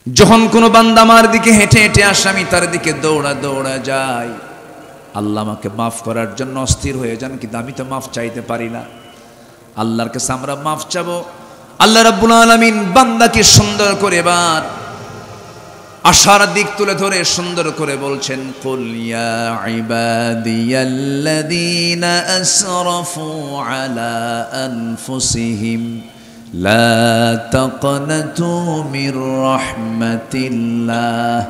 যখন কোনো বান্দা আমার দিকে হেঁটে হেঁটে আসে, আমি তার দিকে দৌড়া দৌড়া যাই। আল্লাহ আমাকে মাফ করার জন্য অস্থির হয়ে যান, কিন্তু আমি তো মাফ চাইতে পারি না। আল্লাহর কাছে আমরা মাফ চাবো। আল্লাহ রাব্বুল আলামিন বান্দাকে সুন্দর করে এবার আশার দিক তুলে ধরে সুন্দর করে বলছেন, কুল ইয়া ইবাদিয়াল্লাযীনা আসরাফু আলা আনফুসিহিম লা তাকনাতু মির রাহমাতিল্লাহ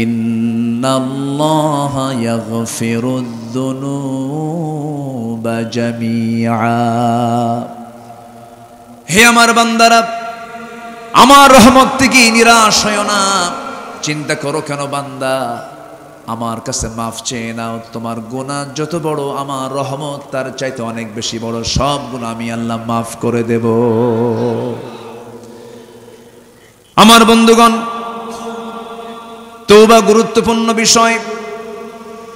ইন্নাল্লাহা ইয়াগফিরুদ যুনুবা জামিআ। হে আমার বান্দারা, আমার রহমত থেকে নিরাশ হয় না। চিন্তা করো কেন বান্দা, আমার কাছে মাফ চেয়ে নাও। তোমার গুনাহ যত বড়, আমার রহমত তার চাইতে অনেক বেশি বড়। সব গুনাহ আমি আল্লাহ মাফ করে দেব। আমার বন্ধুগণ, তওবা গুরুত্বপূর্ণ বিষয়।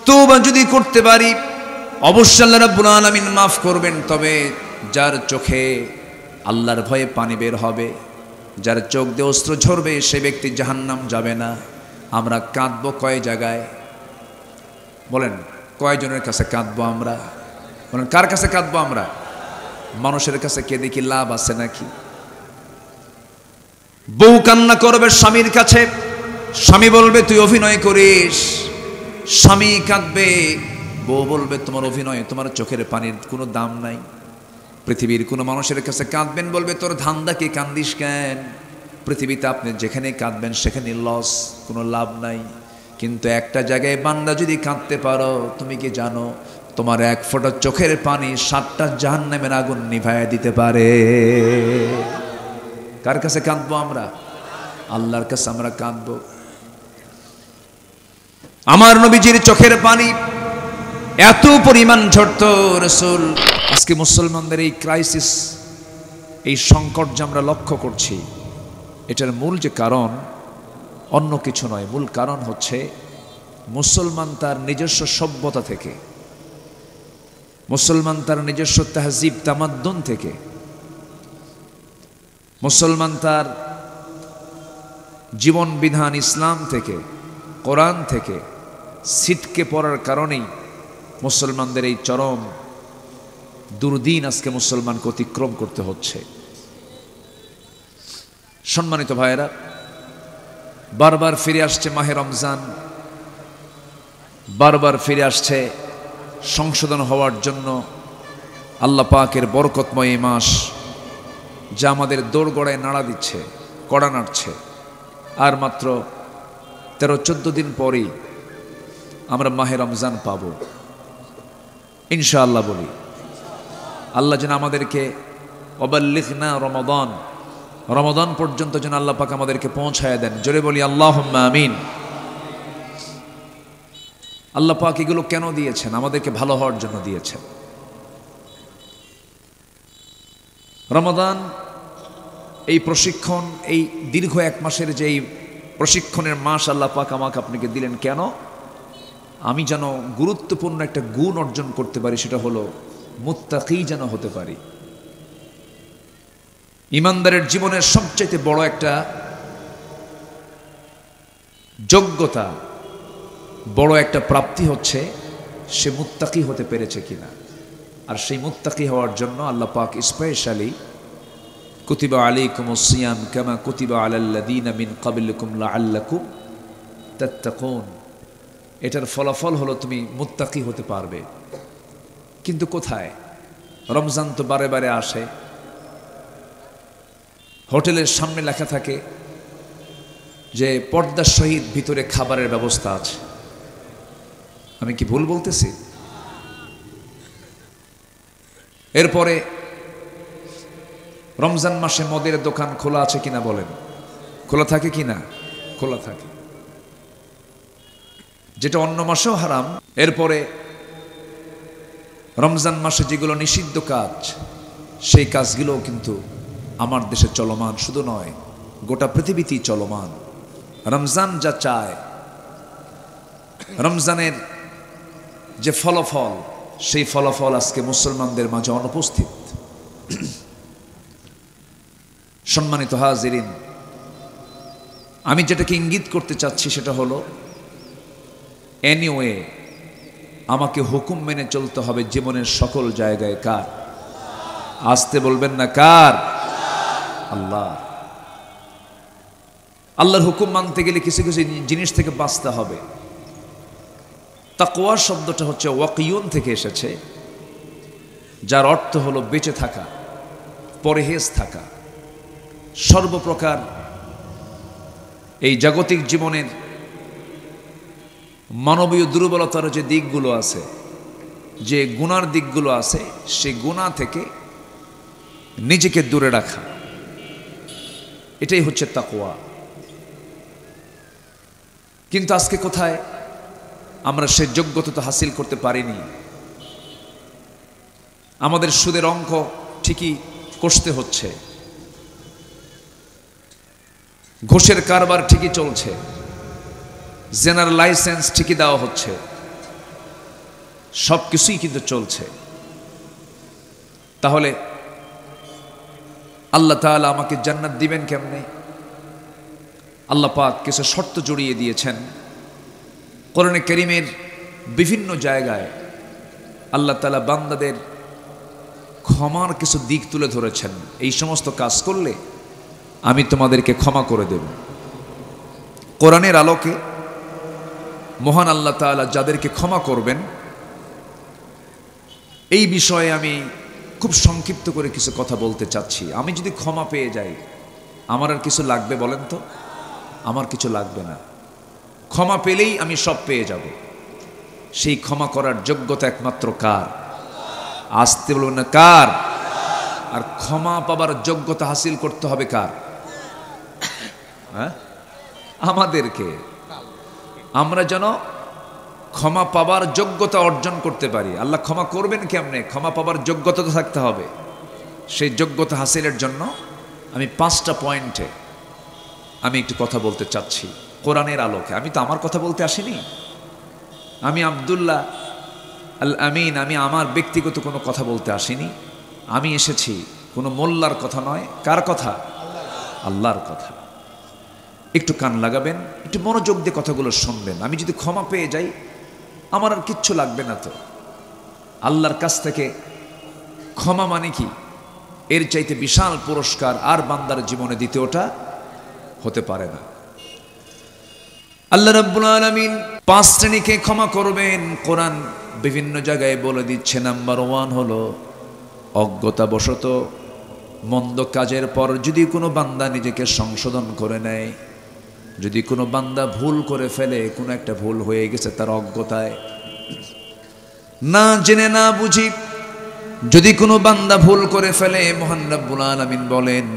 তওবা যদি করতে পারি, অবশ্যই আল্লাহ রাব্বুল আলামিন মাফ করবেন। তবে যার চোখে আল্লাহর ভয়ে পানি বের হবে, যার চোখ দিয়ে অশ্রু ঝরবে, সে ব্যক্তি জাহান্নাম যাবে না। আমরা কাঁদবো কয় জায়গায় বলেন? কয়জনের কাছে কাঁদবো আমরা? বলেন, কার কাছে কাঁদবো আমরা? মানুষের কাছে কেঁদে কি লাভ আছে নাকি? বউ কান্না করবে স্বামীর কাছে, স্বামী বলবে তুই অভিনয় করিস। স্বামী কাঁদবে, বউ বলবে তোমার অভিনয়, তোমার চোখের পানির কোনো দাম নাই। পৃথিবীর কোনো মানুষের কাছে কাঁদবেন, বলবে তোর ধান্দা কি, কান্দিস কেন? পৃথিবীতে আপনি যেখানে কাঁদবেন সেখানে লস, কোনো লাভ নাই। কিন্তু একটা জায়গায় বান্দা যদি কাঁদতে পারো, তুমি কি জানো তোমার এক ফোঁটা চোখের পানি 7টা জাহান্নামের আগুন নিভাইয়া দিতে পারে। কার কাছে কাঁদবো আমরা? আল্লাহর কাছে আমরা কাঁদবো। আমার নবীজির চোখের পানি এত পরিমাণ ঝরতো। রাসূল, আজকে মুসলমানদের এই ক্রাইসিস, এই সংকট যে আমরা লক্ষ্য করছি, এটার মূল যে কারণ অন্য কিছু নয়। মূল কারণ হচ্ছে মুসলমান তার নিজস্ব সভ্যতা থেকে, মুসলমান তার নিজস্ব তাহজিব তামাদ্দুন থেকে, মুসলমান তার জীবন বিধান ইসলাম থেকে, কোরআন থেকে ছিটকে পড়ার কারণেই মুসলমানদের এই চরম দুর্দিন আজকে মুসলমানকে অতিক্রম করতে হচ্ছে। সম্মানিত ভাইয়েরা, বারবার ফিরে আসছে মাহে রমজান, বারবার ফিরে আসছে সংশোধন হওয়ার জন্য আল্লাহ পাকের বরকতময় এই মাস, যা আমাদের দোরগড়ায় নাড়া দিচ্ছে, কড়া নাড়ছে। আর মাত্র 13-14 দিন পরেই আমরা মাহে রমজান পাব ইনশাআল্লাহ। বলি আল্লাহ যেন আমাদেরকে ওয়াবাল্লিগনা রমাদান, রমাদান পর্যন্ত যেন আল্লাহ পাক আমাদেরকে পৌঁছায় দেন। জোরে বলি আল্লাহুম্মা আমিন। আল্লাহ পাক এগুলো কেন দিয়েছেন? আমাদেরকে ভালো হওয়ার জন্য দিয়েছেন। রমাদান এই প্রশিক্ষণ, এই দীর্ঘ 1 মাসের যে এই প্রশিক্ষণের মাস আল্লাহ পাক আমাকে আপনাকে দিলেন কেন? আমি যেন গুরুত্বপূর্ণ একটা গুণ অর্জন করতে পারি, সেটা হলো মুত্তাকি যেন হতে পারি। ইমানদারের জীবনের সবচেয়ে বড় একটা যোগ্যতা, বড় একটা প্রাপ্তি হচ্ছে সে মুত্তাকি হতে পেরেছে কিনা। আর সেই মুত্তাকি হওয়ার জন্য আল্লাহ পাক স্পেশালি কুতিবা আলাইকুমুস সিয়াম কামা কুতিবা আলাল্লাযীনা মিন ক্বাবলিকুম লাআল্লাকুম তাত্তাকুন। এটার ফলাফল হলো তুমি মুত্তাকি হতে পারবে। কিন্তু কোথায়? রমজান তো বারে বারে আসে, হোটেলের সামনে লেখা থাকে যে পর্দার সহিত ভিতরে খাবারের ব্যবস্থা আছে। আমি কি ভুল বলতেছি? এরপরে রমজান মাসে মদের দোকান খোলা আছে কিনা বলেন? খোলা থাকে কিনা? খোলা থাকে, যেটা অন্য মাসেও হারাম। এরপরে রমজান মাসে যেগুলো নিষিদ্ধ কাজ, সেই কাজগুলোও কিন্তু আমার দেশে চলমান, শুধু নয় গোটা পৃথিবীতেই চলমান। রমজান যা চায়, রমজানের যে ফলাফল, সেই ফলাফল আজকে মুসলমানদের মাঝে অনুপস্থিত। সম্মানিত হাজিরিন, আমি যেটাকে ইঙ্গিত করতে চাচ্ছি সেটা হলো এনিওয়ে আমাকে হুকুম মেনে চলতে হবে জীবনের সকল জায়গায়। কার? আসতে বলবেন না, কার? আল্লাহ। আল্লাহর হুকুম মানতে গেলে কিছু কিছু জিনিস থেকে বাঁচতে হবে। তাকওয়া শব্দটা হচ্ছে ওয়াকিউন থেকে এসেছে, যার অর্থ হলো বেঁচে থাকা, পরহেজ থাকা। সর্বপ্রকার এই জাগতিক জীবনের মানবীয় দুর্বলতার যে দিকগুলো আছে, যে গুনার দিকগুলো আছে, সেই গুনাহ থেকে নিজেকে দূরে রাখা, এটাই হচ্ছে তাকওয়া। কিন্তু আজকে কোথায় আমরা সে যোগ্যতা তো হাসিল করতে পারিনি। আমাদের সুদের অঙ্ক ঠিকই কষতে হচ্ছে, ঘুষের কারবার ঠিকই চলছে, জেনার লাইসেন্স ঠিকই দেওয়া হচ্ছে, সব কিছুই কিন্তু চলছে। তাহলে আল্লাহ তাআলা আমাকে জান্নাত দিবেন কেমনে? আল্লাহ পাক কিছু শর্ত জড়িয়ে দিয়েছেন। কোরআনে কারীমের বিভিন্ন জায়গায় আল্লাহ তাআলা বান্দাদের ক্ষমার কিছু দিক তুলে ধরেছেন। এই সমস্ত কাজ করলে আমি তোমাদেরকে ক্ষমা করে দেব। কোরআনের আলোকে মহান আল্লাহ তাআলা যাদেরকে ক্ষমা করবেন, এই বিষয়ে আমি খুব সংক্ষিপ্ত করে কিছু কথা বলতে চাচ্ছি। আমি যদি ক্ষমা পেয়ে যাই, আমার আর কিছু লাগবে বলেন তো? আমার কিছু লাগবে না। ক্ষমা পেলেই আমি সব পেয়ে যাব। সেই ক্ষমা করার যোগ্যতা একমাত্র কার? আসতে বলবেন না, কার? আর ক্ষমা পাবার যোগ্যতা হাসিল করতে হবে কার? হ্যাঁ, আমাদেরকে। আমরা যেন ক্ষমা পাবার যোগ্যতা অর্জন করতে পারি। আল্লাহ ক্ষমা করবেন কেমনে? ক্ষমা পাবার যোগ্যতা তো থাকতে হবে। সেই যোগ্যতা হাসিলের জন্য আমি 5টা পয়েন্টে আমি একটু কথা বলতে চাচ্ছি কোরআনের আলোকে। আমি তো আমার কথা বলতে আসিনি। আমি আব্দুল্লাহ আল আমিন, আমি আমার ব্যক্তিগত কোনো কথা বলতে আসিনি। আমি এসেছি কোনো মোল্লার কথা নয়। কার কথা? আল্লাহর কথা। একটু কান লাগাবেন, একটু মনোযোগ দিয়ে কথাগুলো শুনবেন। আমি যদি ক্ষমা পেয়ে যাই, আমার আর কিচ্ছু লাগবে না। তো আল্লাহর কাছ থেকে ক্ষমা মানে কি? এর চাইতে বিশাল পুরস্কার আর বান্দার জীবনে দ্বিতীয়টা হতে পারে না। আল্লাহ রাব্বুল আলামিন 5 শ্রেণীকে ক্ষমা করবেন। কোরআন বিভিন্ন জায়গায় বলে দিচ্ছে। নাম্বার 1 হলো অজ্ঞতাবশত মন্দ কাজের পর যদি কোনো বান্দা নিজেকে সংশোধন করে নেয়, যদি কোনো বান্দা ভুল করে ফেলে, কোনো একটা ভুল হয়ে গেছে তার অজ্ঞতায়, না জেনে না বুঝি যদি কোনো বান্দা ভুল করে ফেলে, মহান রাব্বুল আলামিন বলেন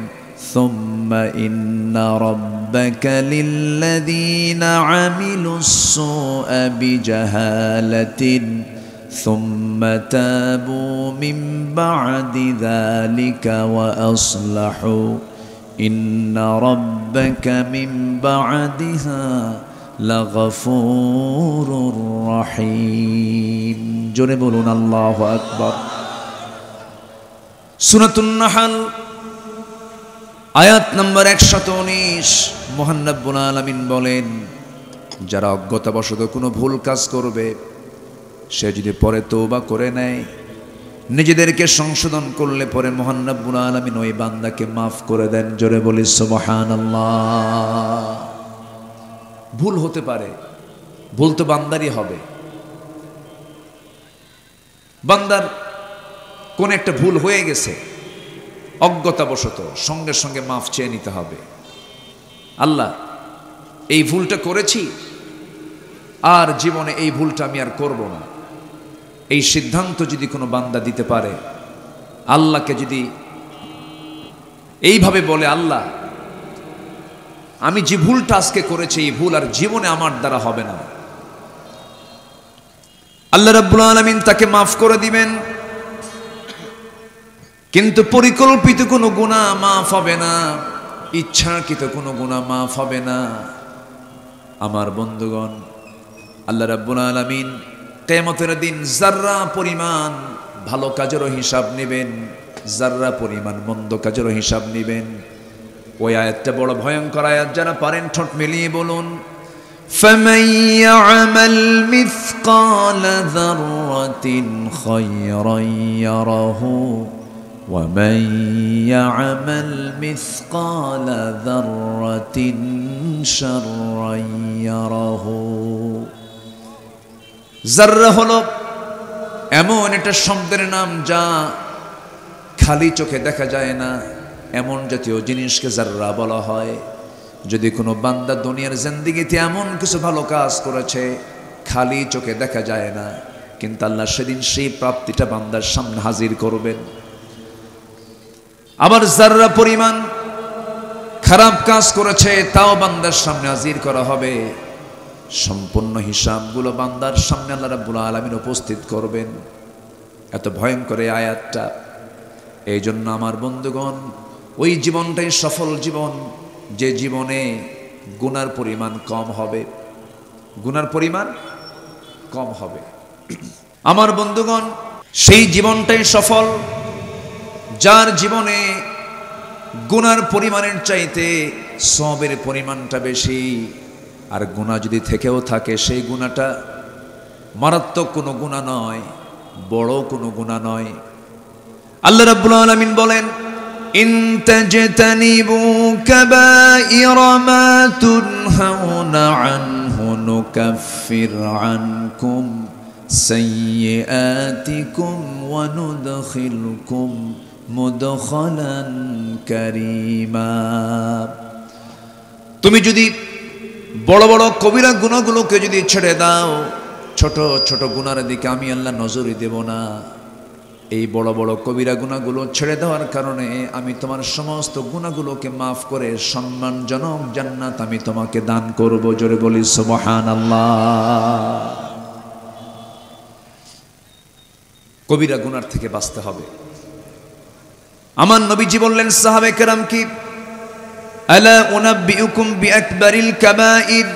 সুম্মা ইন্না রাব্বাকা লিল্লাযীনা আমিলুস সুআ বিজাহালাতিন সুম্মা তাবু মিন বা'দি যালিকা ওয়া আসলাহু ইন্না রাব্বাকা মিন বা'দিহা লাগফুরুর রহিম। জোরে বলুন আল্লাহু আকবার। সূরাতুন নাহল আয়াত নম্বর 119 মহান রব্বুল আলামিন বলেন, যারা অজ্ঞতাবশত কোনো ভুল কাজ করবে, সে যদি পরে তওবা করে নেয়, নিজেদেরকে সংশোধন করলে পরে মহান রব্বুল আলামিন ওই বান্দাকে মাফ করে দেন। জোরে বলি সুবহানাল্লাহ। ভুল হতে পারে, ভুল তো বান্দারই হবে। বান্দার কোন একটা ভুল হয়ে গেছে অজ্ঞতাবশত, সঙ্গে সঙ্গে মাফ চেয়ে নিতে হবে। আল্লাহ, এই ভুলটা করেছি, আর জীবনে এই ভুলটা আমি আর করব না। এই সিদ্ধান্ত যদি কোনো বান্দা দিতে পারে, আল্লাহকে যদি এইভাবে বলে, আল্লাহ আমি যে ভুলটা আজকে করেছি, এই ভুল আর জীবনে আমার দ্বারা হবে না, আল্লাহ রাব্বুল আলামিন তাকে মাফ করে দিবেন। কিন্তু পরিকল্পিত কোনো গুনাহ মাফ হবে না, ইচ্ছাকৃত কোনো গুনাহ মাফ হবে না। আমার বন্ধুগণ, আল্লাহ রাব্বুল আলামিন কিয়ামতের দিন যাররা পরিমাণ ভালো কাজেরও হিসাব নেবেন, যাররা পরিমাণ মন্দ কাজেরও হিসাব নেবেন। ওই আয়াতটা বড় ভয়ঙ্কর আয়াত, যারা পারেন ঠোঁট মিলিয়ে বলুন, فَمَن يَعْمَلْ مِثْقَالَ ذَرَّةٍ خَيْرًا يَرَهُ وَمَن يَعْمَلْ مِثْقَالَ ذَرَّةٍ شَرًّا يَرَهُ। যাররা হলো এমন একটা শব্দের নাম যা খালি চোখে দেখা যায় না, এমন জাতীয় জিনিসকে যাররা বলা হয়। যদি কোনো বান্দা দুনিয়ার জিন্দেগিতে এমন কিছু ভালো কাজ করেছে খালি চোখে দেখা যায় না, কিন্তু আল্লাহ সেদিন সেই প্রাপ্তিটা বান্দার সামনে হাজির করবেন। আবার যাররা পরিমাণ খারাপ কাজ করেছে তাও বান্দার সামনে হাজির করা হবে। সম্পূর্ণ হিসাবগুলো বান্দার সামনে আল্লাহ রাব্বুল আলামিন উপস্থিত করবেন। এত ভয়ঙ্কর এই আয়াতটা। এই জন্য আমার বন্ধুগণ, ওই জীবনটাই সফল জীবন যে জীবনে গুনার পরিমাণ কম হবে, গুনার পরিমাণ কম হবে। আমার বন্ধুগণ, সেই জীবনটাই সফল যার জীবনে গুনার পরিমাণের চাইতে সওয়াবের পরিমাণটা বেশি। আর গুনাহ যদি থেকেও থাকে সেই গুনাহটা মারাত্মক কোনো গুনাহ নয়, বড় কোনো গুনাহ নয়। আল্লাহ রাব্বুল আলামিন বলেন, ইন তাজতানিবু কাবাইরা মা তুনহাউনা আনহু নুকাফির আনকুম সাইয়্যাতিকুম ওয়া নুদখিলকুম মুদখালান কারীমা। তুমি যদি বড় বড় কবিরা গুনাহগুলোকে যদি ছেড়ে দাও, ছোট ছোট গুনাহের দিকে আমি আল্লাহ নজরই দেব না। এই বড় বড় কবিরা গুনাহগুলো ছেড়ে দেওয়ার কারণে আমি তোমার সমস্ত গুনাহগুলোকে মাফ করে সম্মানজনক জান্নাত আমি তোমাকে দান করব। জোরে বলি সুবহানাল্লাহ। কবিরা গুনার থেকে বাঁচতে হবে। আমার নবীজি বললেন সাহাবে কেরাম কি, আলা উনাব্বিউকুম বিআকবারিল কাবাইর,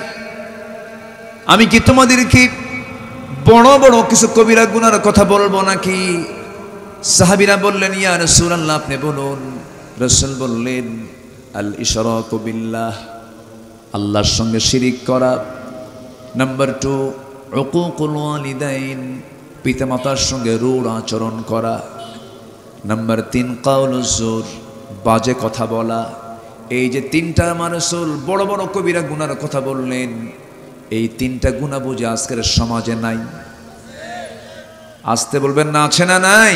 আমি কি তোমাদেরকে বড় বড় কিছু কবিরা গুনার কথা বলবো নাকি? সাহাবীরা বললেন, ইয়া রাসূলুল্লাহ আপনি বলুন। রাসূল বললেন, আল ইশরাকু বিল্লাহ, আল্লাহর সঙ্গে শিরিক করা। নাম্বার 2, উকুকুল ওয়ালিদাইন, পিতামাতার সঙ্গে রূঢ় আচরণ করা। নাম্বার 3, কাউলুজ জুর, বাজে কথা বলা। এই যে তিনটা আমার রাসূল বড় বড় কবিরা গুনার কথা বললেন, এই তিনটা গুনাহ বুঝে আজকের সমাজে নাই। আসতে বলবেন না, আছে না নাই?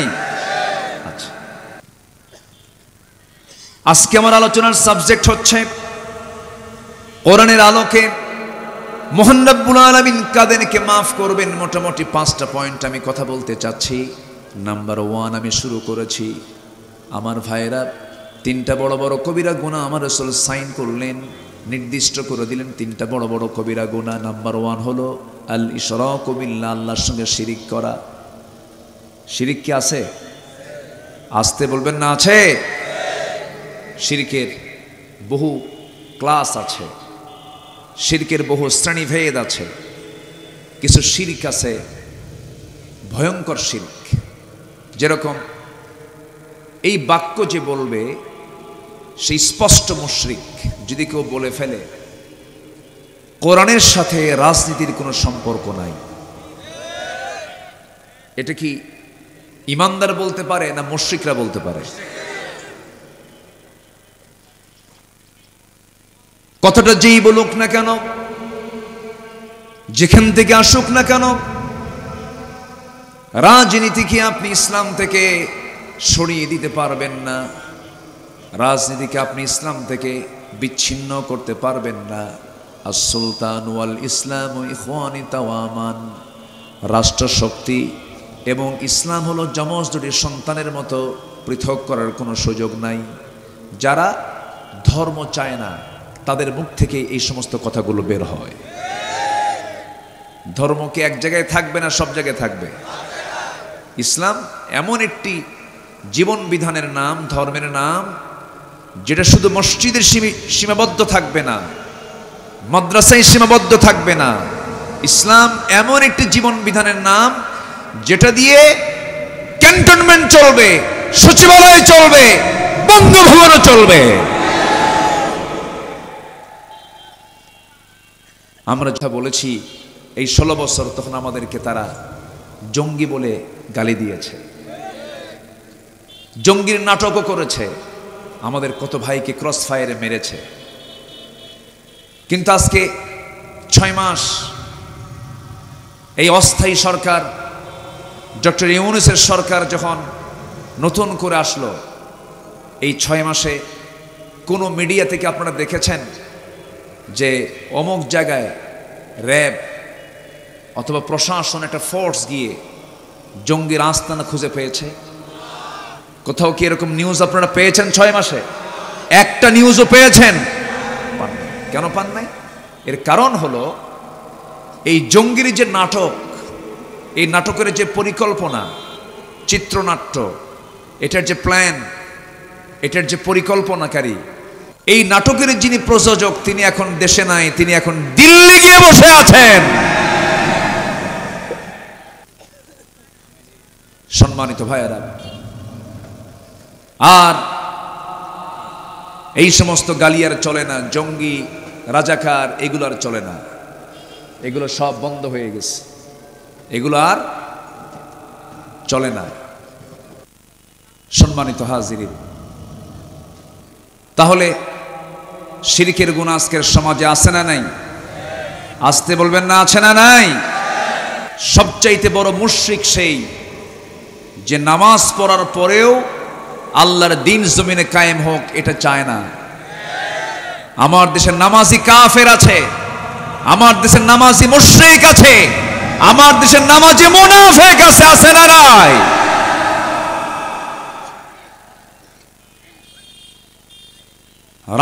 আচ্ছা, আজকে আমার আলোচনার সাবজেক্ট হচ্ছে কোরআনের আলোকে মহান রব্বুল আলামিন কাদেরকে মাফ করবেন। মোটামুটি 5টা পয়েন্ট আমি কথা বলতে চাচ্ছি। নাম্বার 1 আমি শুরু করেছি। আমার ভাইরা, তিনটা বড় বড় কবিরা গুনাহ আমার রাসূল সাইন করলেন, নির্দিষ্ট করে দিলেন তিনটা বড় বড় কবিরা গুনাহ। নাম্বার 1 হলো আল ইশরাকু বিল্লাহ, আল্লাহর সঙ্গে শিরিক করা। শিরিক কি আছে? আসতে বলবেন না, আছে? শিরকের বহু ক্লাস আছে, শিরকের বহু শ্রেণীভেদ আছে। কিছু শিরক আছে ভয়ঙ্কর শিরক, যেরকম এই বাক্য যে বলবে সেই স্পষ্ট মুশরিক। যদি কেউ বলে ফেলে কোরআনের সাথে রাজনীতির কোনো সম্পর্ক নাই, এটা কি ইমানদার বলতে পারে না মুশরিকরা বলতে পারে? কথাটা যেই বলুক না কেন, যেখান থেকে আসুক না কেন, রাজনীতিকে আপনি ইসলাম থেকে সরিয়ে দিতে পারবেন না, রাজনীতিকে আপনি ইসলাম থেকে বিচ্ছিন্ন করতে পারবেন না। আস-সুলতান ওয়াল ইসলাম ইখওয়ানি তাওয়ামান, রাষ্ট্রশক্তি এবং ইসলাম হলো যমজ দুটি সন্তানের মতো, পৃথক করার কোনো সুযোগ নাই। যারা ধর্ম চায় না তাদের মুখ থেকে এই সমস্ত কথাগুলো বের হয়। ধর্ম কি এক জায়গায় থাকবে না সব জায়গায় থাকবে? ইসলাম এমন একটি জীবন বিধানের নাম, ধর্মের নাম, যেটা শুধু মসজিদের সীমাবদ্ধ থাকবে না, মাদ্রাসায় সীমাবদ্ধ থাকবে না। ইসলাম এমন একটি জীবন বিধানের নাম যেটা দিয়ে ক্যান্টনমেন্ট চলবে, সচিবালয় চলবে, বঙ্গভবনও চলবে। আমরা যা বলেছি এই 16 বছর, তখন আমাদেরকে তারা জঙ্গি বলে গালি দিয়েছে, জঙ্গির নাটকও করেছে, আমাদের কত ভাইকে ক্রস ফায়ারে মেরেছে। কিন্তু আজকে 6 মাস এই অস্থায়ী সরকার, ডক্টর ইউনূসের সরকার যখন নতুন করে আসলো, এই 6 মাসে কোনো মিডিয়া থেকে আপনারা দেখেছেন যে অমুক জায়গায় র্যাব অথবা প্রশাসন একটা ফোর্স গিয়ে জঙ্গির আস্তানা খুঁজে পেয়েছে? কোথাও কি এরকম নিউজ আপনারা পেয়েছেন 6 মাসে? একটা নিউজও পেয়েছেন? কেন পান নাই? এর কারণ হলো এই জঙ্গির যে নাটক, এই নাটকের যে পরিকল্পনা, চিত্রনাট্য, এটার যে প্ল্যান, এটার যে পরিকল্পনাকারী, এই নাটকের যিনি প্রযোজক তিনি এখন দেশে নাই, তিনি এখন দিল্লি গিয়ে বসে আছেন। সম্মানিত ভাইয়েরা, আর এই সমস্ত গালি আর চলে না, জঙ্গি রাজাকার এগুলো আর চলে না, এগুলো সব বন্ধ হয়ে গেছে, এগুলো আর চলে না। সম্মানিত হাজিরিন, তাহলে শিরকের গুনাহ আজকের সমাজে আছে না নাই? আসতে বলবেন না, আছে না নাই? সবচাইতে বড় মুশরিক সেই যে নামাজ পড়ার পরেও আল্লাহর দ্বীন জমিনে কায়েম হোক এটা চায় না। আমার দেশে নামাজি কাফের আছে, আমার দেশে নামাজি মুশরিক আছে, আমার দেশের নামাজি মুনাফিক আছে, আছে না নাই?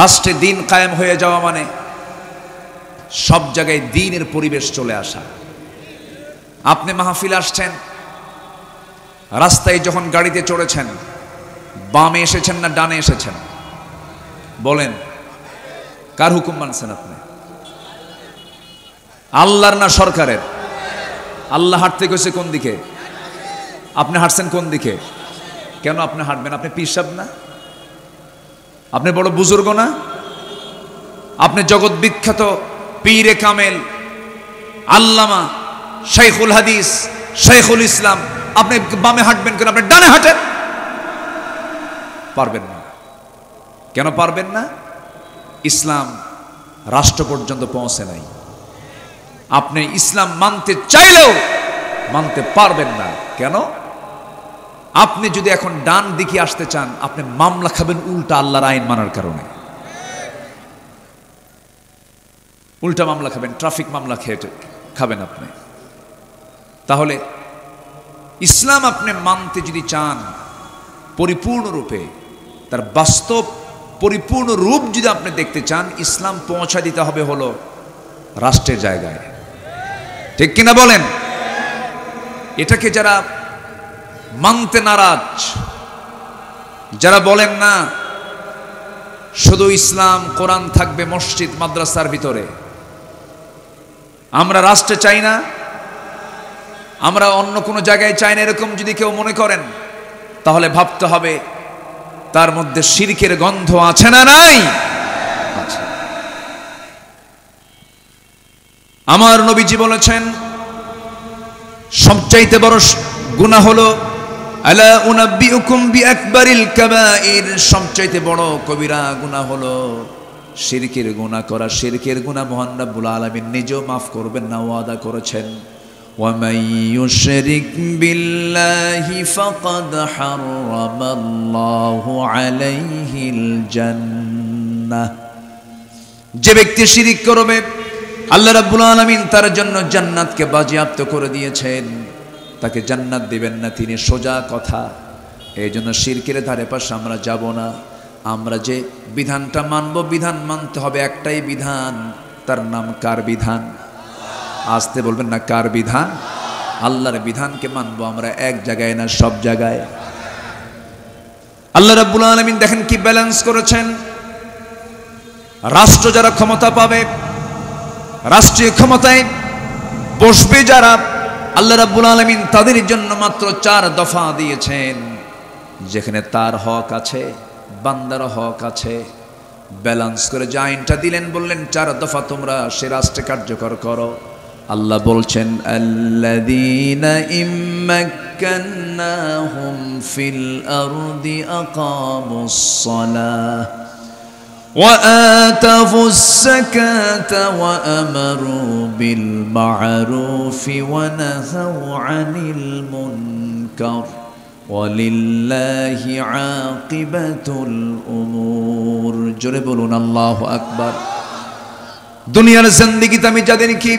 রাষ্ট্রে দ্বীন কায়েম হয়ে যাওয়া মানে সব জায়গায় দ্বীনের পরিবেশ চলে আসা। আপনি মাহফিল আসছেন, রাস্তায় যখন গাড়িতে চড়েছেন, বামে এসেছেন না ডানে এসেছেন? বলেন, কার হুকুম মানছেন আপনি? আল্লাহর না সরকারের? আল্লাহ হাঁটতে গেছে কোন দিকে? আপনি হাঁটছেন কোন দিকে? কেন আপনি হাঁটবেন? আপনি পীর সাহেব না? আপনি বড় বুজুর্গ না? আপনি জগৎ বিখ্যাত পীরে কামেল, আল্লামা, শাইখুল হাদিস, শাইখুল ইসলাম, আপনি বামে হাঁটবেন কেন? আপনি ডানে হাঁটেন। পারবেন না। কেন পারবেন না? ইসলাম রাষ্ট্র পর্যন্ত পৌঁছে নাই। আপনি ইসলাম মানতে চাইলেও মানতে পারবেন না। কেন? আপনি যদি এখন ডান দিকে আসতে চান, আপনি মামলা খাবেন উল্টা আল্লাহর আইন মানার কারণে। উল্টা মামলা খাবেন, ট্রাফিক মামলা খাবেন আপনি। তাহলে ইসলাম আপনি মানতে যদি চান পরিপূর্ণরূপে, তার বাস্তব পরিপূর্ণ রূপ যদি আপনি দেখতে চান, ইসলাম পৌঁছা দিতে হবে হলো রাষ্ট্রের জায়গায়। ঠিক কিনা বলেন? এটাকে যারা মানতে নারাজ, যারা বলেন না শুধু ইসলাম কোরআন থাকবে মসজিদ মাদ্রাসার ভিতরে, আমরা রাষ্ট্রে চাই না, আমরা অন্য কোনো জায়গায় চাই না, এরকম যদি কেউ মনে করেন, তাহলে ভাবতে হবে তার মধ্যে শিরকের গন্ধ আছে না নাই? আছে। আমার নবীজি বলেছেন সবচাইতে বড় গুনাহ হলো আলা উনাব্বিউকুম বিআকবারিল কাবাইর, সবচাইতে বড় কবিরা গুনাহ হলো শিরকের গুনাহ করা। শিরকের গুনাহ মহান রব্বুল আলামিন নিজেও মাফ করবেন না, ওয়াদা করেছেন। وَمَن يُشْرِكْ بِاللَّهِ فَقَدْ حَرَّمَ اللَّهُ عَلَيْهِ الْجَنَّةَ, যে ব্যক্তি শিরক করবে আল্লাহ রাব্বুল আলামিন তার জন্য জান্নাতকে বাজেয়াপ্ত করে দিয়েছেন, তাকে জান্নাত দিবেন না তিনি, সোজা কথা। এই জন্য শিরকের ধারে পাশে আমরা যাব না। আমরা যে বিধানটা মানব, বিধান মানতে হবে একটাই বিধান, তার নাম কার বিধান? আসতে বলবেন না, কার বিধান? আল্লাহর বিধানকে মানবো আমরা, এক জায়গায় না সব জায়গায়। আল্লাহ রাব্বুল আলামিন দেখেন কি ব্যালেন্স করেছেন। রাষ্ট্র যারা ক্ষমতা পাবে, রাষ্ট্রীয় ক্ষমতায় বসবে যারা, আল্লাহ রাব্বুল আলামিন তাদের জন্য মাত্র 4 দফা দিয়েছেন, যেখানে তার হক আছে, বান্দার হক আছে, ব্যালেন্স করে যে আইনটা দিলেন, বললেন 4 দফা তোমরা সে রাষ্ট্রে কার্যকর করো। আল্লাহ বলছেন আল্লাযীনা ইম্মাক্কান্নাহুম ফিল আরদি আকামুস সালাহ ওয়া আতাফুস যাকাতা ওয়া আমারু বিল মা'রুফি ওয়া নাহাউ আনিল মুনকার ওয়ালিল্লাহি আকিবাতুল উমুর। জোরে বলুন আল্লাহু আকবার। দুনিয়ার জিন্দেগিতে আমি যাদেরকে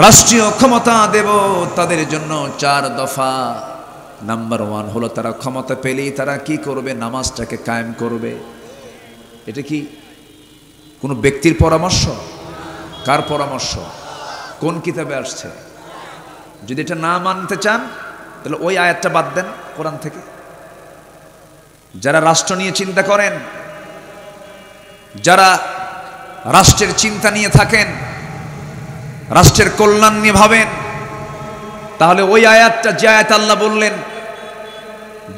রাষ্ট্রীয় ক্ষমতা দেব তাদের জন্য 4 দফা। নাম্বার 1 হলো তারা ক্ষমতা পেলেই তারা কি করবে? নামাজটাকে কায়েম করবে। এটা কি কোনো ব্যক্তির পরামর্শ? কার পরামর্শ? কোন কিতাবে আসছে? যদি এটা না মানতে চান তাহলে ওই আয়াতটা বাদ দেন কোরআন থেকে। যারা রাষ্ট্র নিয়ে চিন্তা করেন, যারা রাষ্ট্রের চিন্তা নিয়ে থাকেন, রাষ্ট্রের কল্যাণ নিয়ে ভাবেন, তাহলে ওই আয়াতটা, যে আয়াত আল্লাহ বললেন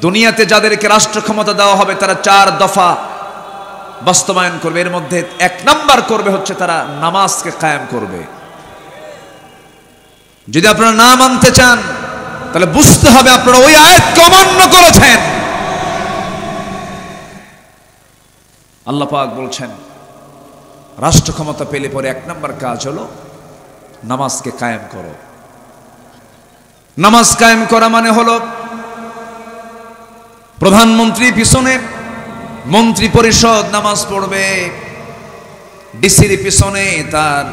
দুনিয়াতে যাদেরকে রাষ্ট্র ক্ষমতা দেওয়া হবে তারা 4 দফা বাস্তবায়ন করবে, এর মধ্যে 1 নাম্বার করবে হচ্ছে তারা নামাজকে কায়েম করবে। যদি আপনারা না মানতে চান তাহলে বুঝতে হবে আপনারা ওই আয়াতকে অমান্য করেছেন। আল্লাহ পাক বলছেন রাষ্ট্র ক্ষমতা পেলে পরে 1 নাম্বার কাজ হলো নামাজকে কায়েম করো। নামাজ কায়েম করা মানে হলো প্রধানমন্ত্রী পিছনে মন্ত্রী পরিষদ নামাজ পড়বে, ডিসির পিছনে তার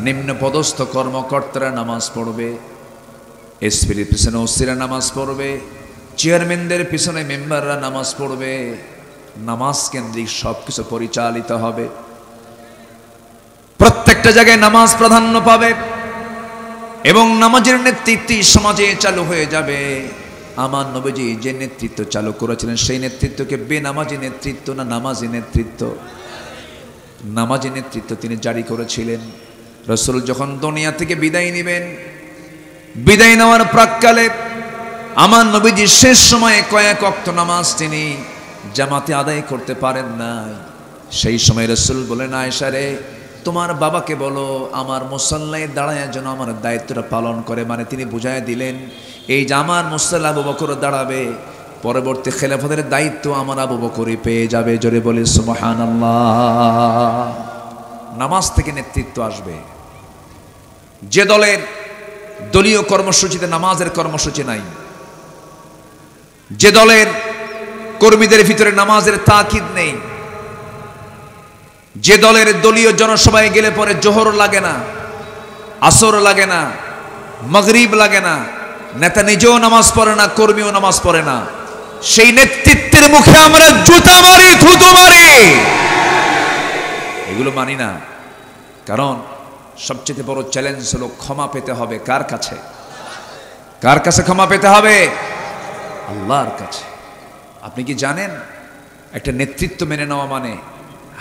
নিম্ন পদস্থ কর্মকর্তারা নামাজ পড়বে, এসপির পিছনে ওসিরা নামাজ পড়বে, চেয়ারম্যানদের পিছনে মেম্বাররা নামাজ পড়বে। নামাজ কেন্দ্রিক সবকিছু পরিচালিত হবে। প্রত্যেকটা জায়গায় নামাজ প্রাধান্য পাবে এবং নামাজের নেতৃত্ব সমাজে চালু হয়ে যাবে। আমার নবীজি যে নেতৃত্ব চালু করেছিলেন সেই নেতৃত্বকে বেনামাজি নেতৃত্ব না নামাজি নেতৃত্ব? নামাজি নেতৃত্ব তিনি জারি করেছিলেন। রাসূল যখন দুনিয়া থেকে বিদায় নেবেন, বিদায় নেওয়ার প্রাক্কালে আমার নবীজি শেষ সময়ে কয়েক ওয়াক্ত নামাজ তিনি জামাতে আদায় করতে পারেন নাই। সেই সময় রাসূল বলেন, আয়েশা রে, তোমার বাবাকে বলো আমার মুসাল্লায় দাঁড়ায় যেন আমার দায়িত্বটা পালন করে। মানে তিনি বুঝায় দিলেন এই যে আমার মুসাল্লা আবু বকর দাঁড়াবে, পরবর্তী খেলাফতের দায়িত্ব আমার আবু বকরই পেয়ে যাবে। জোরে বলে সুবহানাল্লাহ। নামাজ থেকে নেতৃত্ব আসবে। যে দলের দলীয় কর্মসূচিতে নামাজের কর্মসূচি নাই, যে দলের কর্মীদের ভিতরে নামাজের তাকিদ নেই, যে দলের দলীয় জনসভায় গেলে পরে জোহর লাগে না, আসর লাগে না, মাগরিব লাগে না, নেতা নিজেও নামাজ পড়ে না, কর্মীও নামাজ পড়ে না, সেই নেতৃত্বের মুখে আমরা জুতা মারি, থুতু মারি, এগুলো মানি না। কারণ সবচেয়ে বড় চ্যালেঞ্জ হলো ক্ষমা পেতে হবে কার কাছে? কার কাছে ক্ষমা পেতে হবে? আল্লাহর কাছে। আপনি কি জানেন একটা নেতৃত্ব মেনে নেওয়া মানে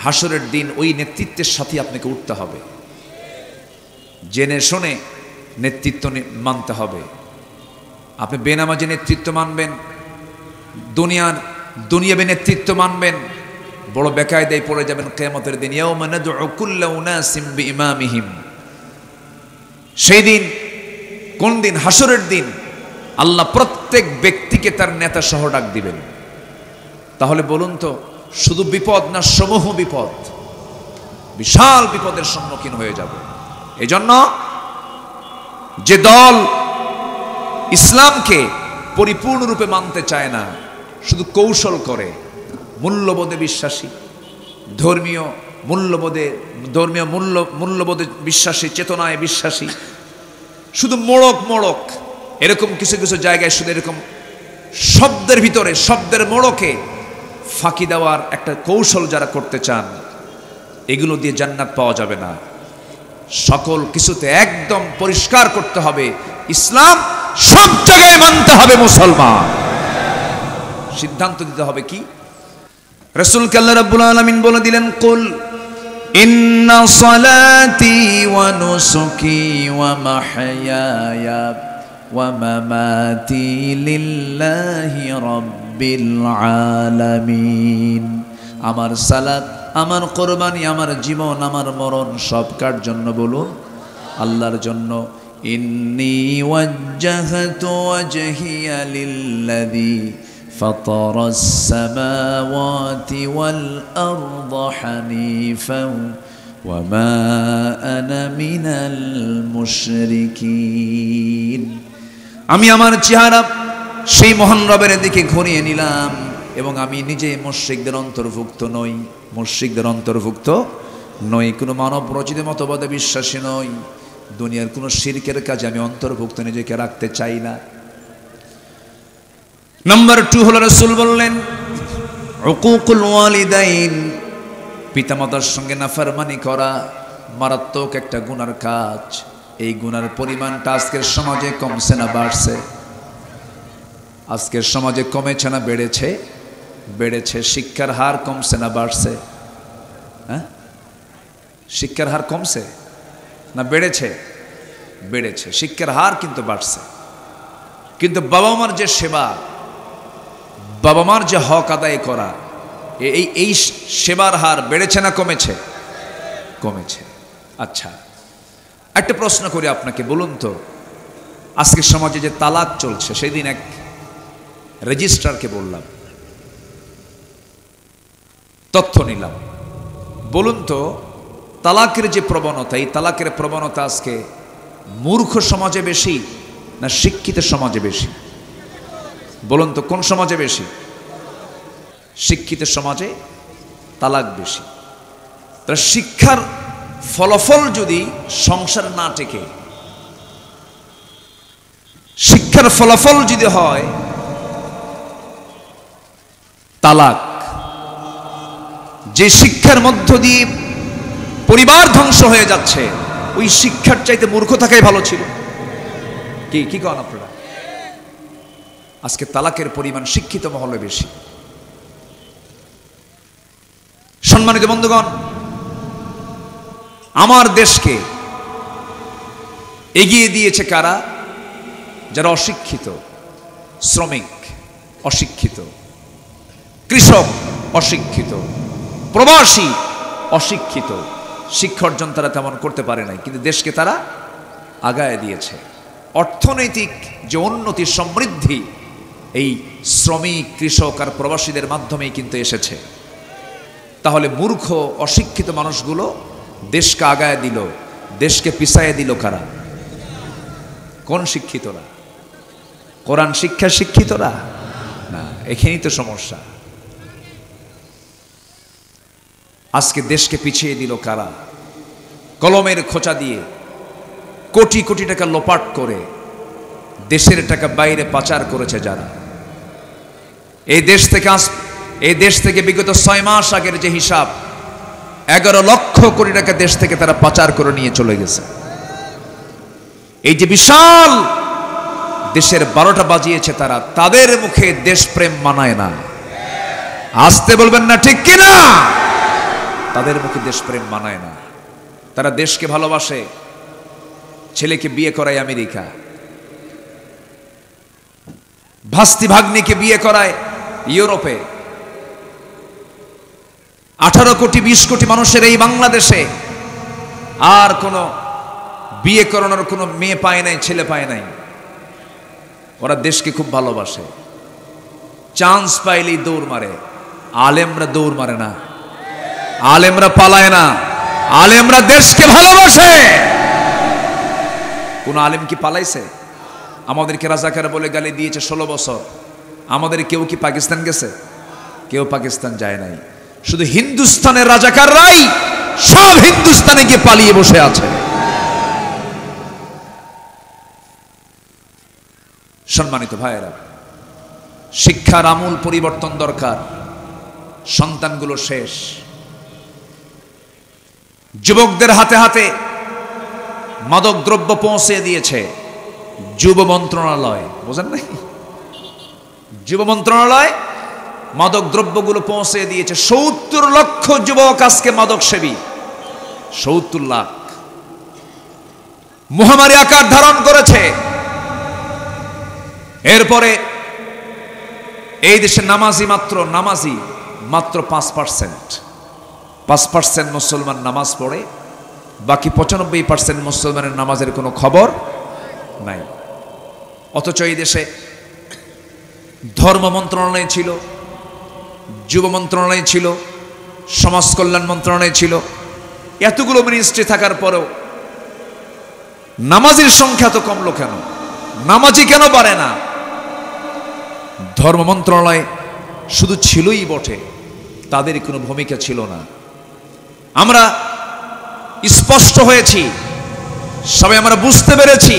হাসরের দিন ওই নেতৃত্বের সাথে আপনাকে উঠতে হবে। জেনে শুনে নেতৃত্ব মানতে হবে। আপনি বেনামাজি নেতৃত্ব মানবেন, দুনিয়াবি নেতৃত্ব মানবেন, বড় বেকায়দায় পড়ে যাবেন কিয়ামতের দিন। ইয়াউমা নাদউ কুল্লা উনাসিম বিইমামিহিম। সেই দিন কোন দিন? হাসরের দিন। আল্লাহ প্রত্যেক ব্যক্তিকে তার নেতা সহ ডাক দিবেন। তাহলে বলুন তো শুধু বিপদ না সমূহ বিপদ? বিশাল বিপদের সম্মুখীন হয়ে যাব। এজন্য যে দল ইসলামকে পরিপূর্ণরূপে মানতে চায় না, শুধু কৌশল করে, মূল্যবোধে বিশ্বাসী, ধর্মীয় মূল্যবোধে বিশ্বাসী, চেতনায় বিশ্বাসী, শুধু মোড়ক এরকম কিছু কিছু জায়গায় শুধু এরকম শব্দের ভিতরে, শব্দের মোড়কে ফাঁকি দেওয়ার একটা কৌশল যারা করতে চান, এগুলো দিয়ে জান্নাত পাওয়া যাবে না। সকল কিছুতে একদম পরিষ্কার করতে হবে, ইসলাম সব জায়গায় মানতে হবে মুসলমান। সিদ্ধান্ত দিতে হবে কি? রাসূলকে আল্লাহ রাব্বুল আলামিন বলে দিলেন, কুল ইন্না সালাতি ওয়া নুসুকি ওয়া মাহইয়ায়া ওয়া মামাতি লিল্লাহি রাব্বিল আলামিন। আমার সালাত, আমার কোরবানি, আমার জীবন, আমার মরণ সব কার জন্য বলুন? আল্লাহর জন্য। ইন্নী ওয়াজ্জাহতু ওয়াজহিয়া লিল্লাযী ফাতারাস সামাওয়াতি ওয়াল আরদা হানিফান ওয়া মা আনা মিনাল মুশরিকিন। আমি আমার চেহারা সেই মহান রবের দিকে ঘুরিয়ে নিলাম এবং আমি নিজে মুশরিকদের অন্তর্ভুক্ত নই। মুশরিকদের অন্তর্ভুক্ত নই, কোনো মানব রচিত মতবাদে বিশ্বাসী নই, দুনিয়ার কোনো শিরকের কাজে আমি অন্তর্ভুক্ত নিজেকে রাখতে চাই না। নাম্বার 2 হলো রাসূল বললেন উকুকুল ওয়ালিদাইন, পিতামাতার সঙ্গে নাফরমানি করা মারাত্মক একটা গুনার কাজ। এই গুনার পরিমাণটা আজকের সমাজে কমছে না বাড়ছে? আজকের সমাজে কমেছে না বেড়েছে? বেড়েছে। শিক্ষার হার কমছে না বাড়ছে? হ্যাঁ, শিক্ষার হার কমছে না বেড়েছে? বেড়েছে। শিক্ষার হার কিন্তু বাড়ছে। কিন্তু বাবা মার যে সেবা, বাবা মার যে হক আদায় করা, এই সেবার হার বেড়েছে না কমেছে? কমেছে। আচ্ছা, একটা প্রশ্ন করি আপনাকে, বলুন তো, আজকের সমাজে যে তালাক চলছে, সেদিন এক রেজিস্ট্রারকে বললাম, তথ্য নিলাম, বলুন তো তালাকের যে প্রবণতা, এই তালাকের প্রবণতা আজকে মূর্খ সমাজে বেশি না শিক্ষিত সমাজে বেশি? বলুন তো কোন সমাজে বেশি? শিক্ষিত সমাজে তালাক বেশি। তার শিক্ষার ফলাফল যদি সংসার না টেকে, শিক্ষার ফলাফল যদি হয় তালাক, যে শিক্ষার মধ্য দিয়ে পরিবার ধ্বংস হয়ে যাচ্ছে, ওই শিক্ষার চাইতে মূর্খ থাকাই ভালো ছিল। কি কি কন আপনারা? আজকে তালাকের পরিমাণ শিক্ষিত মহলে বেশি। সম্মানিত বন্ধুগণ, আমার দেশকে এগিয়ে দিয়েছে কারা? যারা অশিক্ষিত, শ্রমিক অশিক্ষিত, কৃষক অশিক্ষিত, প্রবাসী অশিক্ষিত। শিক্ষা অর্জন তারা তেমন করতে পারে নাই, কিন্তু দেশকে তারা আগায় দিয়েছে। অর্থনৈতিক যে উন্নতি, সমৃদ্ধি এই শ্রমিক, কৃষক আর প্রবাসীদের মাধ্যমেই কিন্তু এসেছে। তাহলে মূর্খ অশিক্ষিত মানুষগুলো দেশকে আগায় দিল, দেশকে পিছায় দিল কারা? কোন শিক্ষিতরা? কোরআন শিক্ষা শিক্ষিতরা না। এখানেই তো সমস্যা। আজকে দেশকে পিছিয়ে দিল কারা? কলমের খোঁচা দিয়ে কোটি কোটি টাকা লোপাট করে দেশের টাকা বাইরে পাচার করেছে যারা। এই দেশ থেকে বিগত 6 মাস আগের যে হিসাব, 11 লক্ষ কোটি টাকা দেশ থেকে তারা পাচার করে নিয়ে চলে গেছে। এই যে বিশাল দেশের 12টা বাজিয়েছে তারা, তাদের মুখে দেশপ্রেম মানায় না। আসতে বলবেন না ঠিক কিনা? তাদের মুখে দেশপ্রেম মানায় না। তারা দেশকে ভালোবাসে, ছেলেকে বিয়ে করায় আমেরিকা, ভাস্তি ভাগ্নিকে বিয়ে করায় ইউরোপে। 18 কোটি 20 কোটি মানুষের এই বাংলাদেশে আর কোনো বিয়ে করানোর কোনো মেয়ে পায় নাই, ছেলে পায় নাই। ওরা দেশকে খুব ভালোবাসে, চান্স পাইলেই দৌড় মারে। আলেমরা দৌড় মারে না, আলেমরা পালায় না, আলেমরা দেশকে ভালোবাসে। কোন আলেম কি পালাইছে? আমাদেরকে রাজাকার বলে গালি দিয়েছে 16 বছর। আমাদের কেউ কি পাকিস্তান গেছে? কেউ পাকিস্তান যায় নাই। শুধু হিন্দুস্তানের রাজাকাররাই সব হিন্দুস্তানে গিয়ে পালিয়ে বসে আছে। সম্মানিত ভাইয়েরা, শিক্ষার আমূল পরিবর্তন দরকার। সন্তানগুলো শেষ। যুবকদের হাতে হাতে মাদক দ্রব্য পৌঁছে দিয়েছে যুব মন্ত্রণালয়। বোঝেন নাই? যুব মন্ত্রণালয় মাদক দ্রব্যগুলো পৌঁছে দিয়েছে। 70 লক্ষ যুবক আজকে মাদক সেবী। 70 লাখ। মহামারী আকার ধারণ করেছে। এরপরে এই দেশে নামাজি মাত্র 5%। 5% মুসলমান নামাজ পড়ে, বাকি 95% মুসলমানের নামাজের কোনো খবর নাই। অথচ এই দেশে ধর্ম মন্ত্রণালয় ছিল, যুব মন্ত্রণালয় ছিল, সমাজ কল্যাণ মন্ত্রণালয় ছিল, এতগুলো মিনিস্ট্রি থাকার পরেও নামাজের সংখ্যা তো কমলো কেন? নামাজি কেন পারে না? ধর্ম মন্ত্রণালয় শুধু ছিলই বটে, তাদের কোনো ভূমিকা ছিল না। আমরা স্পষ্ট হয়েছি, সবাই আমরা বুঝতে পেরেছি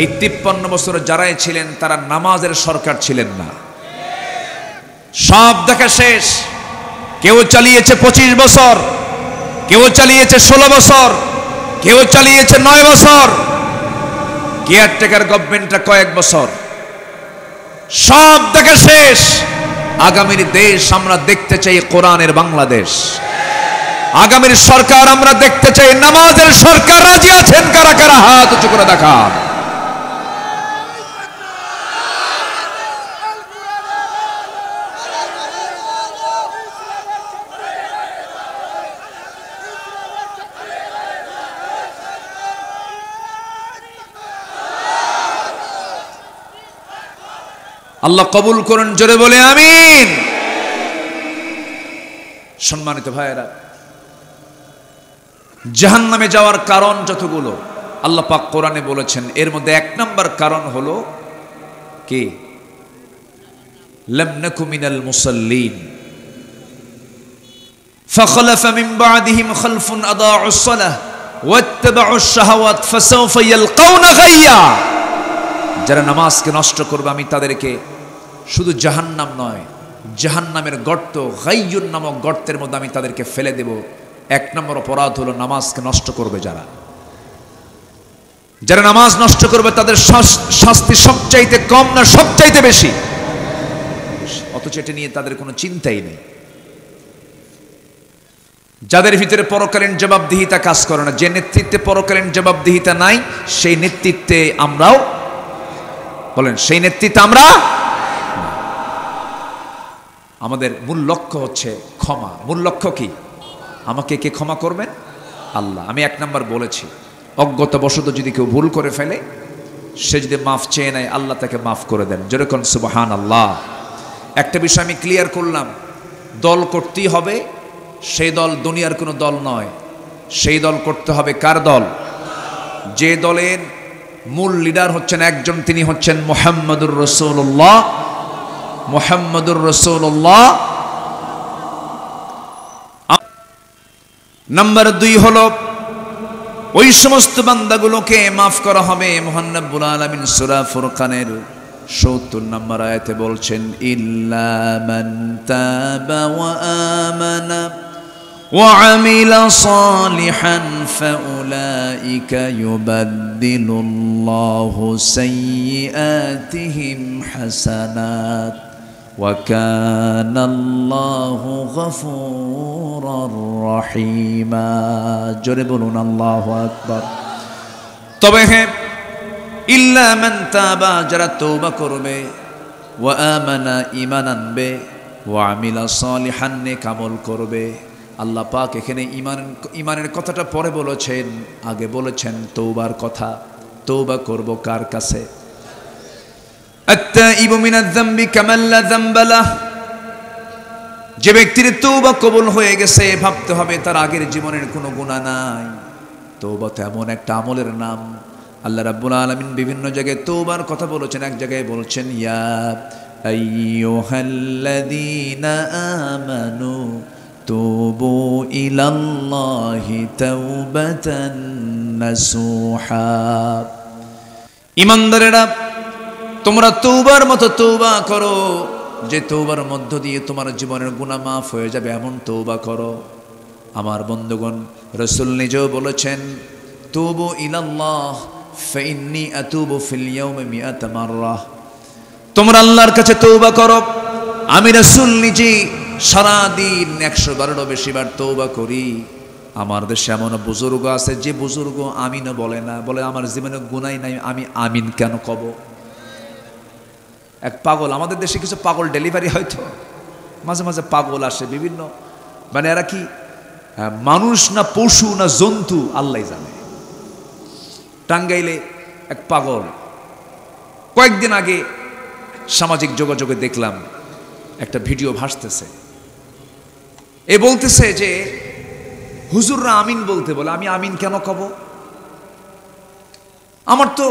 এই 53 বছর যারাই ছিলেন তারা নামাজের সরকার ছিলেন না। সব দেখা শেষ। কেউ চালিয়েছে 25 বছর, কেউ চালিয়েছে 16 বছর, কেউ চালিয়েছে 9 বছর, কেয়ারটেকার গভর্নমেন্টটা কয়েক বছর। সব দেখা শেষ। আগামীর দেশ আমরা দেখতে চাই কোরআনের বাংলাদেশ। আগামীর সরকার আমরা দেখতে চাই নামাজের সরকার। রাজি আছেন কারা কারা? হাত উঁচু করে দেখান। আল্লাহ কবুল করুন, জোরে বলে আমিন। সম্মানিত ভাইয়েরা, জাহান্নামে যাওয়ার কারণ যতগুলো আল্লাহ পাক কোরআনে বলেছেন, এর মধ্যে 1 নম্বর কারণ হলো কি? লাম নাকু মিনাল মুসাল্লিন ফাখলাফা মিন বা'দিহিম খালফুন আদাউস সালাহ ওয়াত্তাবাউশ শাহাওয়াত ফাসাউফা ইয়ালকাউনা গায়্যা। যারা নামাজকে নষ্ট করবে আমি তাদেরকে শুধু জাহান্নাম নয়, জাহান্নামের গর্ত গাইয়ুন নামক গর্তের মধ্যে আমি তাদেরকে ফেলে দেব। 1 নম্বর অপরাধ হলো নামাজকে নষ্ট করবে যারা। যারা নামাজ নষ্ট করবে তাদের শাস্তি সবচাইতে কম না সবচাইতে বেশি? অথচ এটা নিয়ে তাদের কোনো চিন্তাই নেই। যাদের ভিতরে পরকালীন জবাবদিহিতা কাজ করে না, যে নেতৃত্বে পরকালীন জবাবদিহিতা নাই, সেই নেতৃত্বে আমরাও, বলেন সেই নেতৃত্বে আমরা। আমাদের মূল লক্ষ্য হচ্ছে ক্ষমা। মূল লক্ষ্য কি? আমাকে কে ক্ষমা করবেন? আল্লাহ। আমি 1 নম্বর বলেছি, অজ্ঞতাবশত যদি কেউ ভুল করে ফেলে, সে যদি মাফ চেয়ে নেয়, আল্লাহ তাকে মাফ করে দেন। যেরকম সুবহানাল্লাহ। একটা বিষয় আমি ক্লিয়ার করলাম, দল করতেই হবে। সেই দল দুনিয়ার কোনো দল নয়, সেই দল করতে হবে কার দল? যে দলের মূল লিডার হচ্ছেন একজন, তিনি হচ্ছেন মুহাম্মদুর রাসূলুল্লাহ। মুহাম্মদুর রাসূলুল্লাহ। নাম্বার 2 হলো ওই সমস্ত বান্দাগুলোকে মাফ করা হবে। মহান রব্বুল আলামিন সূরা ফুরকানের 70 নম্বর আয়াতে বলছেন, ইল্লা মান তাবা ওয়া আমানা وعمل صالحا فأولئك يبدل الله سيئاتهم حسنات وكان الله غفورا رحيما। জোরে বলুন আল্লাহু আকবার। তবে হ্যাঁ, ইল্লা মান তাবা, যারা তওবা করবে, ওয়া আমানা, ঈমান আনবে, ওয়া আমিলা সালিহান, নেক আমল করবে। আল্লাহ পাক এখানে ঈমানের কথাটা পরে বলেছেন, আগে বলেছেন তওবার কথা। তওবা করব কার কাছে? আত্তাইবু মিনাজ যামবি কামান লা যামবা লাহ। যে ব্যক্তির তওবা কবুল হয়ে গেছে, ভাবতে হবে তার আগের জীবনের কোনো গুনাহ নাই। তওবা তো এমন একটা আমলের নাম, আল্লাহ রাব্বুল আলামিন বিভিন্ন জায়গায় তওবার কথা বলেছেন। এক জায়গায় বলছেন, ইয়া আইয়ুহাল্লাযীনা আমানু তুবু ইলাল্লাহি তাওবাতান নাসুহা। ঈমানদারেরা, তোমরা তওবার মতো তওবা করো, যে তওবার মধ্য দিয়ে তোমার জীবনের গুনাহ মাফ হয়ে যাবে, এমন তওবা করো। আমার বন্ধুগণ, রাসূল নিজেও বলেছেন, তুবু ইলাল্লাহ ফাইন্নী আতুবু ফিল ইয়াউমি মিআতা মাররা। তোমরা আল্লাহর কাছে তওবা করো। আমি রাসূল নিজে সারাদিন 112 বেশি বার তওবা করি। আমার দেশে এমন বুজুর্গ আছে যে বুজুর্গ আমিনও বলে না, বলে আমার জীবনে গুনাহ নাই, আমি আমিন কেন কব? এক পাগল, আমাদের দেশে কিছু পাগল ডেলিভারি হয়তো মাঝে মাঝে পাগল আসে বিভিন্ন, মানে এরা কি মানুষ না পশু না জন্তু আল্লাহ জানে। টাঙ্গাইলে এক পাগল, কয়েকদিন আগে সামাজিক যোগাযোগে দেখলাম একটা ভিডিও ভাসতেছে। এ বলতেছে যে হুজুররা আমিন বলতে বলে, আমি আমিন কেন কব? আমার তো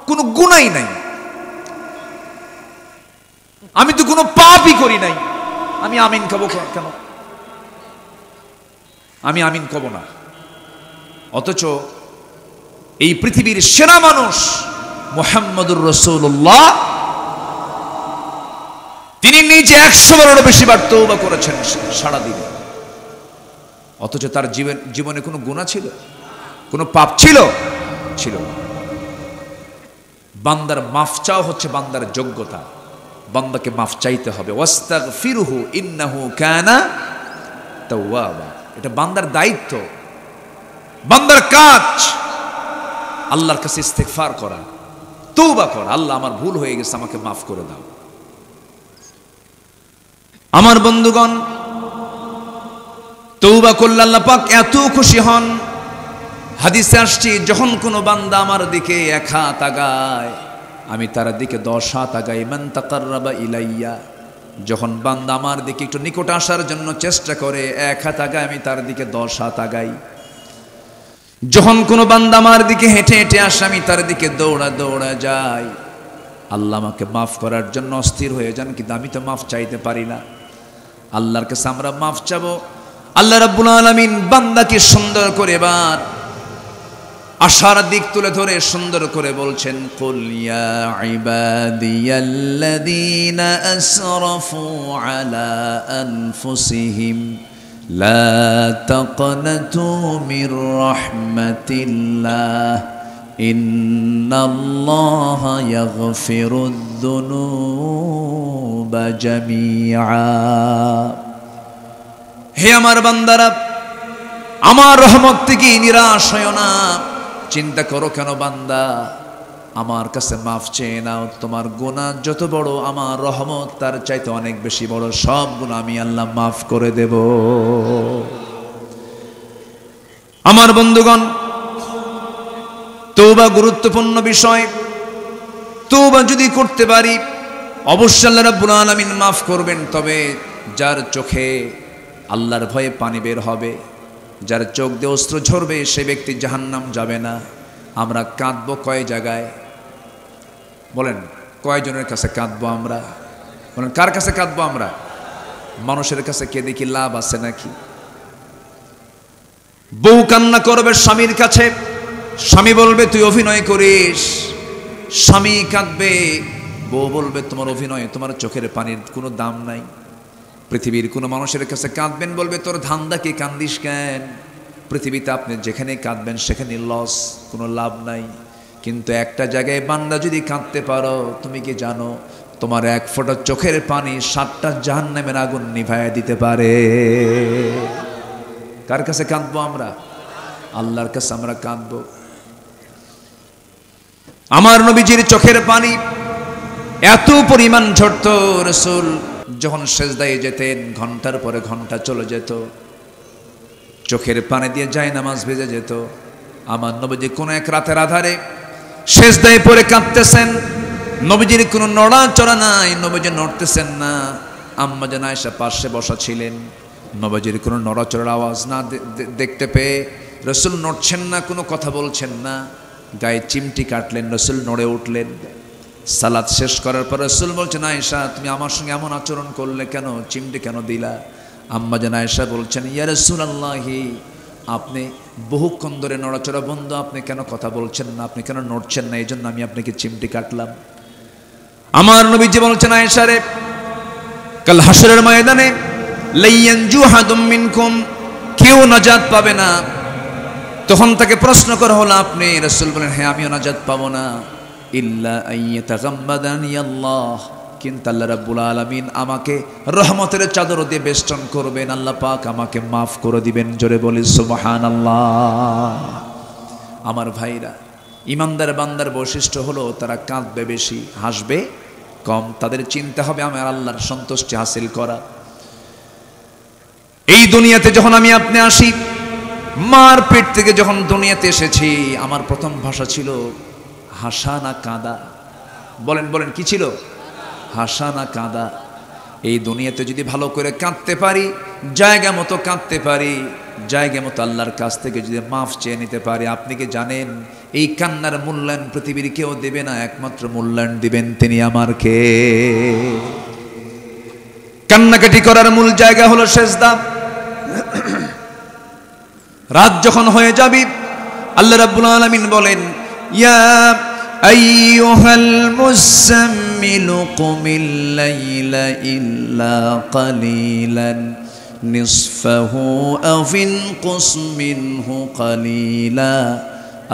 কোনো গুনাই নাই, আমি তো কোনো পাপই করি নাই, আমি আমিন কব কেন? আমি আমিন কব না। অথচ এই পৃথিবীর সেরা মানুষ মুহাম্মদুর রাসূলুল্লাহ, তিনি নিজে 100 বারেরও বেশি বার তওবা করেছেন সারাদিনে। অথচ তার জীবনে কোনো গুনাহ ছিল, কোনো পাপ ছিল? ছিল না। বান্দার মাফ চাওয়া হচ্ছে বান্দার যোগ্যতা, বান্দাকে মাফ চাইতে হবে। ওয়াস্তাগফিরহু ইন্নাহু কানা তাওয়াবা, এটা বান্দার দায়িত্ব, বান্দার কাজ আল্লাহর কাছে ইস্তেগফার করা, তওবা করা, আল্লাহ আমার ভুল হয়ে গেছে, আমাকে মাফ করে দাও। আমার বন্ধুগণ, তওবা করলে আল্লাহ পাক এত খুশি হন, হাদিসে আসছে যখন কোনো বান্দা আমার দিকে 1 হাত আগায়, আমি তার দিকে 10 হাত আগাই। মান তাকাররাবা ইলাইয়া, যখন বান্দা আমার দিকে একটু নিকট আসার জন্য চেষ্টা করে 1 হাত আগায়, আমি তার দিকে 10 হাত আগাই। যখন কোনো বান্দা আমার দিকে হেঁটে হেঁটে আসে, আমি তার দিকে দৌড়া দৌড়া যাই। আল্লাহ আমাকে মাফ করার জন্য অস্থির হয়ে যান, কিন্তু আমি তো মাফ চাইতে পারি না। আল্লাহর কাছে আমরা মাফ চাবো। আল্লাহ রাব্বুল আলামিন বান্দাকে সুন্দর করে এবার আশার দিক তুলে ধরে সুন্দর করে বলছেন, কুল ইয়া ইবাদিয়াল্লাযীনা আসরাফু আলা আনফুসিহিম লা তাকনাতু মির রাহমাতিল্লাহ ইন্নাল্লাহা ইয়াগফিরুদ যুনুবা জামিআ। হে আমার বান্দারা, আমার রহমত থেকে নিরাশ হয়ো না। চিন্তা করো কেন বান্দা, আমার কাছে মাফ চেয়ে নাও। তোমার গুনাহ যত বড়, আমার রহমত তার চাইতে অনেক বেশি বড়। সব গুনাহ আমি আল্লাহ মাফ করে দেব। আমার বন্ধুগণ, তওবা গুরুত্বপূর্ণ বিষয়। তওবা যদি করতে পারি, অবশ্যই আল্লাহ রাব্বুল আলামিন মাফ করবেন। তবে যার চোখে আল্লাহর ভয়ে পানি বের হবে, যার চোখ দিয়ে অশ্রু ঝরবে, সে ব্যক্তি জাহান্নাম যাবে না। আমরা কাঁদবো কয় জায়গায়? বলেন, কয়জনের কাছে কাঁদবো আমরা? বলেন, কার কাছে কাঁদবো আমরা? মানুষের কাছে কে দেখি লাভ আছে নাকি? বউ কান্না করবে স্বামীর কাছে, স্বামী বলবে তুই অভিনয় করিস। স্বামী কাঁদবে, বউ বলবে তোমার অভিনয়, তোমার চোখের পানির কোনো দাম নাই। পৃথিবীর কোনো মানুষের কাছে কাঁদবেন, বলবে তোর ধান্দা কি, কান্দিস কেন? পৃথিবীতে আপনি যেখানে কাঁদবেন সেখানে লস, কোনো লাভ নাই। কিন্তু একটা জায়গায় বান্দা যদি কাঁদতে পারো, তুমি কি জানো তোমার 1 ফোঁটা চোখের পানি 7টা জাহান্নামের আগুন নিভাইয়া দিতে পারে। কার কাছে কাঁদবো আমরা? আল্লাহর কাছে আমরা কাঁদবো। আমার নবীজির চোখের পানি এত পরিমাণ ঝরতো, রাসূল যখন সেজদায় যেতেন ঘন্টার পরে ঘন্টা চলে যেত, চোখের পানি দিয়ে যায় নামাজ ভেজে যেত। আমার নবীজি কোন এক রাতের আধারে সেজদায় পড়ে কাঁদতেছেন, নবীজির কোনো নড়াচড়া নাই, নবীজি নড়তেছেন না। আম্মা জান আয়েশা পাশে বসা ছিলেন, নবীজির কোনো নড়াচড়ার আওয়াজ না দেখতে পেয়ে রাসূল নড়ছেন না, কোনো কথা বলছেন না। গায়ে চিমটি কাটলেন, রাসূল নড়ে উঠলেন। সালাত শেষ করার পর রাসূল বলছেন, আয়েশা তুমি আমার সঙ্গে এমন আচরণ করলে কেন, চিমটি কেন দিলা? আম্মা জান আয়েশা বলছেন, ইয়া রাসূলুল্লাহি, আপনি বহুক্ষণ ধরে নড়াচড়া বন্ধ, আপনি কেন কথা বলছেন না, আপনি কেন নড়ছেন না, এই জন্য আমি আপনাকে চিমটি কাটলাম। আমার নবীজি বলছেন, আয়েশা রে, কাল হাসরের ময়দানে লাইয়ানজু হাদুম মিনকুম, কেউ নাজাত পাবে না। তখন তাকে প্রশ্ন করা হলো, আপনি? রাসূল বলেন, হ্যাঁ আমিও নাজাত পাবো না, ইল্লা আইয়াতাগাম্মাদানি আল্লাহ, কিন্তু আল্লাহ রাব্বুল আলামিন আমাকে রহমতের চাদর দিয়ে বেষ্টন করবেন, আল্লাহ পাক আমাকে মাফ করে দিবেন। জোরে বলি সুবহানাল্লাহ। আমার ভাইরা, ইমানদার বান্দার বৈশিষ্ট্য হলো তারা কাঁদবে বেশি, হাসবে কম। তাদের চিন্তা হবে আমার আল্লাহর সন্তুষ্টি হাসিল করা। এই দুনিয়াতে যখন আমি আপনি আসি, মার পেট থেকে যখন দুনিয়াতে এসেছি, আমার প্রথম ভাষা ছিল হাসা না কাঁদা। বলেন বলেন, কি ছিল? হাসা না কাঁদা। এই দুনিয়াতে যদি ভালো করে কাঁদতে পারি, জায়গা মতো কাঁদতে পারি, জায়গা মতো আল্লাহর কাছ থেকে যদি মাফ চেয়ে নিতে পারি, আপনি কি জানেন এই কান্নার মূল্যায়ন পৃথিবীর কেউ দেবে না, একমাত্র মূল্যায়ন দিবেন তিনি আমার কে। কান্নাকাটি করার মূল জায়গা হলো সেজদা। রাত যখন হয়ে যাবে, আল্লাহ রাব্বুল আলামিন বলেন, ইয়া আইয়ুহাল মুযাম্মিলু কুমিল লাইলা ইল্লা কালিলান নিসফাহু আও ইনকুস মিনহু কালিলা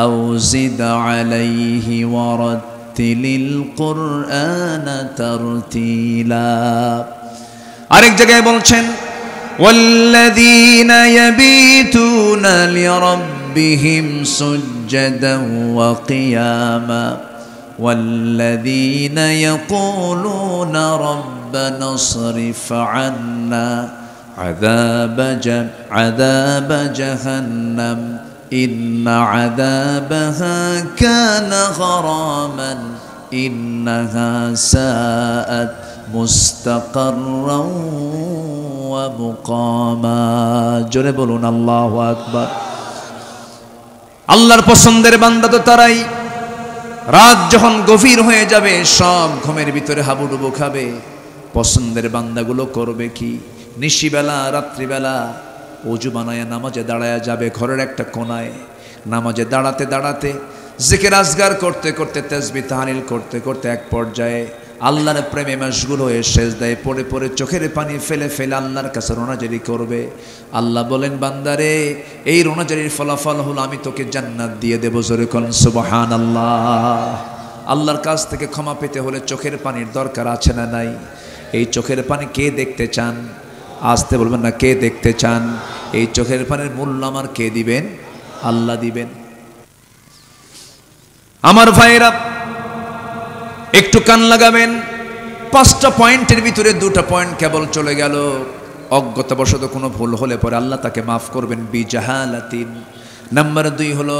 আও জিদ আলাইহি ওয়ারাত্তিলিল কুরআনা তারতিলা। আরেক জায়গায় বলছেন, والذين يبيتون لربهم سجدا وقياما والذين يقولون ربنا اصرف عنا عذاب جهنم إن عذابها كان غراما إنها ساءت মুস্তাকাররা ওয়া মুকামা। জোরে বলুন আল্লাহু আকবার। আল্লাহর পছন্দের বান্দা তো তারাই, রাত যখন গভীর হয়ে যাবে, সব ঘুমের ভিতরে হাবুডুবু খাবে। পছন্দের বান্দাগুলো করবে কি? নিশিবেলা, রাত্রিবেলা ওযু বানায়া নামাজে দাঁড়ায়া যাবে ঘরের একটা কোনায়। নামাজে দাঁড়াতে দাঁড়াতে, জিকির আজগার করতে করতে, তাসবিহ তাহলিল করতে করতে এক পর্যায়ে আল্লাহর প্রেমে মশগুল হয়ে সেজদায় পড়ে পড়ে চোখের পানি ফেলে ফেলে আল্লাহর কাছে রোনাজারি করবে। আল্লাহ বলেন, বান্দারে, এই রোনাজারির ফলাফল হলো আমি তোকে জান্নাত দিয়ে দেব। জোরে বলেন সুবহানাল্লাহ। আল্লাহর কাছ থেকে ক্ষমা পেতে হলে চোখের পানির দরকার আছে না নাই? এই চোখের পানি কে দেখতে চান? আসতে বলবেন না, কে দেখতে চান? এই চোখের পানির মূল্য আমার কে দিবেন? আল্লাহ দিবেন। আমার ভাইরা, একটু কান লাগাবেন। 5টা পয়েন্টের ভিতরে 2টা পয়েন্ট কেবল চলে গেল। অজ্ঞতাবশত কোনো ভুল হলে পরে আল্লাহ তাকে মাফ করবেন বিজাহালাতিন। নাম্বার 2 হলো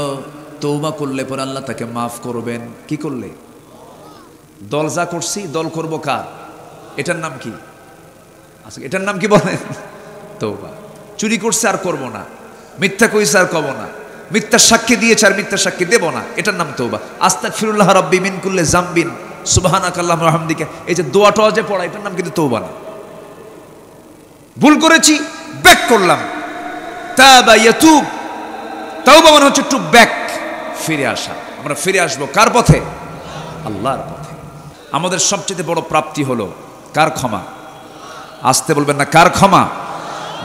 তওবা করলে পরে আল্লাহ তাকে মাফ করবেন। কি করলে? দল যা করছি, দল করব কার? এটার নাম কি? আচ্ছা, এটার নাম কি বলেন? তওবা। চুরি করছে আর করব না, মিথ্যা কইছে আর কব না, মিথ্যা সাক্ষী দিয়েছে আর মিথ্যা সাক্ষী দেব না, এটার নাম তওবা। আস্তাগফিরুল্লাহ রাব্বি মিন কুল্লি যামবিন সুবহানাকাল্লাহুম্মা ওয়া বিহামদিকা, এই যে দোয়াটা যে পড়া, এটার নাম কিন্তু তওবা না। ভুল করেছি, ব্যাক করলাম, তাবা ইয়াতুব। তওবা মানে হচ্ছে টু ব্যাক, ফিরে আসা। আমরা ফিরে আসবো কার পথে? আল্লাহর পথে। আমাদের সবচেয়ে বড় প্রাপ্তি হলো কার ক্ষমা? আসতে বলবেন না, কার ক্ষমা?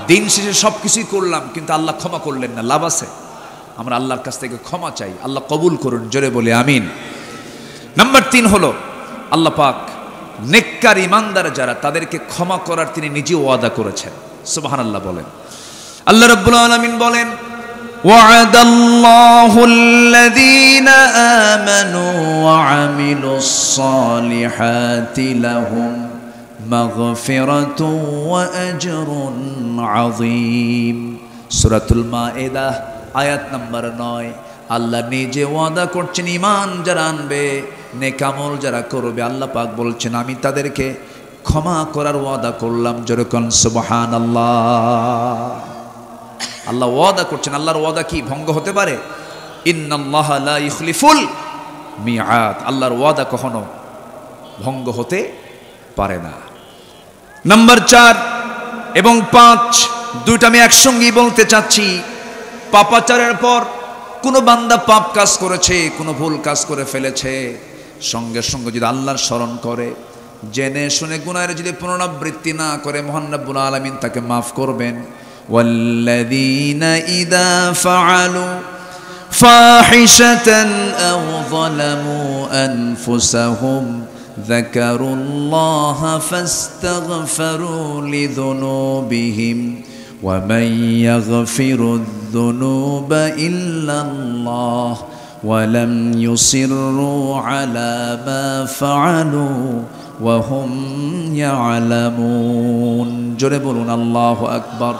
দিন শেষে সবকিছুই করলাম কিন্তু আল্লাহ ক্ষমা করলেন না, লাভ আছে? আমরা আল্লাহর কাছ থেকে ক্ষমা চাই, আল্লাহ কবুল করুন। জোরে বলে আমিন। নাম্বার 3 হলো আল্লাহ পাক নেককার ইমানদার যারা, তাদেরকে ক্ষমা করার তিনি নিজে ওয়াদা করেছেন। সুবহানাল্লাহ বলেন। আল্লাহ রাব্বুল আলামিন বলেন, ওয়া'আদাল্লাহুল্লাযীনা আমানু ওয়া আমিলুস সালিহাতি লাহুম মাগফিরাতুন ওয়া আজরুন আযীম। সূরাতুল মায়েদা আয়াত নাম্বার 9। আল্লাহ নিজে ওয়াদা করছেন, ঈমান যারা আনবে, নেক আমল যারা করবে, আল্লাহ পাক বলছেন আমি তাদেরকে ক্ষমা করার ওয়াদা করলাম। যেরকম সুবহানাল্লাহ। আল্লাহ ওয়াদা করছেন। আল্লাহর ওয়াদা কি ভঙ্গ হতে পারে? ইন্নাল্লাহা লা ইখলিফুল মিআদ। আল্লাহর ওয়াদা কখনো ভঙ্গ হতে পারে না। নাম্বার 4 এবং 5, দুইটা আমি একসঙ্গেই বলতে চাচ্ছি। পাপাচারের পর কোনো বান্দা পাপ কাজ করেছে, কোনো ভুল কাজ করে ফেলেছে, সঙ্গে সঙ্গে যদি আল্লাহর স্মরণ করে, জেনে শুনে গুনাহের যদি পুনরাবৃত্তি না করে, মহান রব্বুল আলামিন তাকে মাফ করবেন। ওয়াল্লাযীনা ইযা ফাআলু ফাহিশাতান আও যালামু আনফুসাহুম যাকারুল্লাহা ফাস্তাগফিরু লিযুনুবিহিম ومن يغفر الذنوب إلا الله ولم يصروا على ما فعلوا وهم يعلمون। জোরে বলুন আল্লাহু আকবার।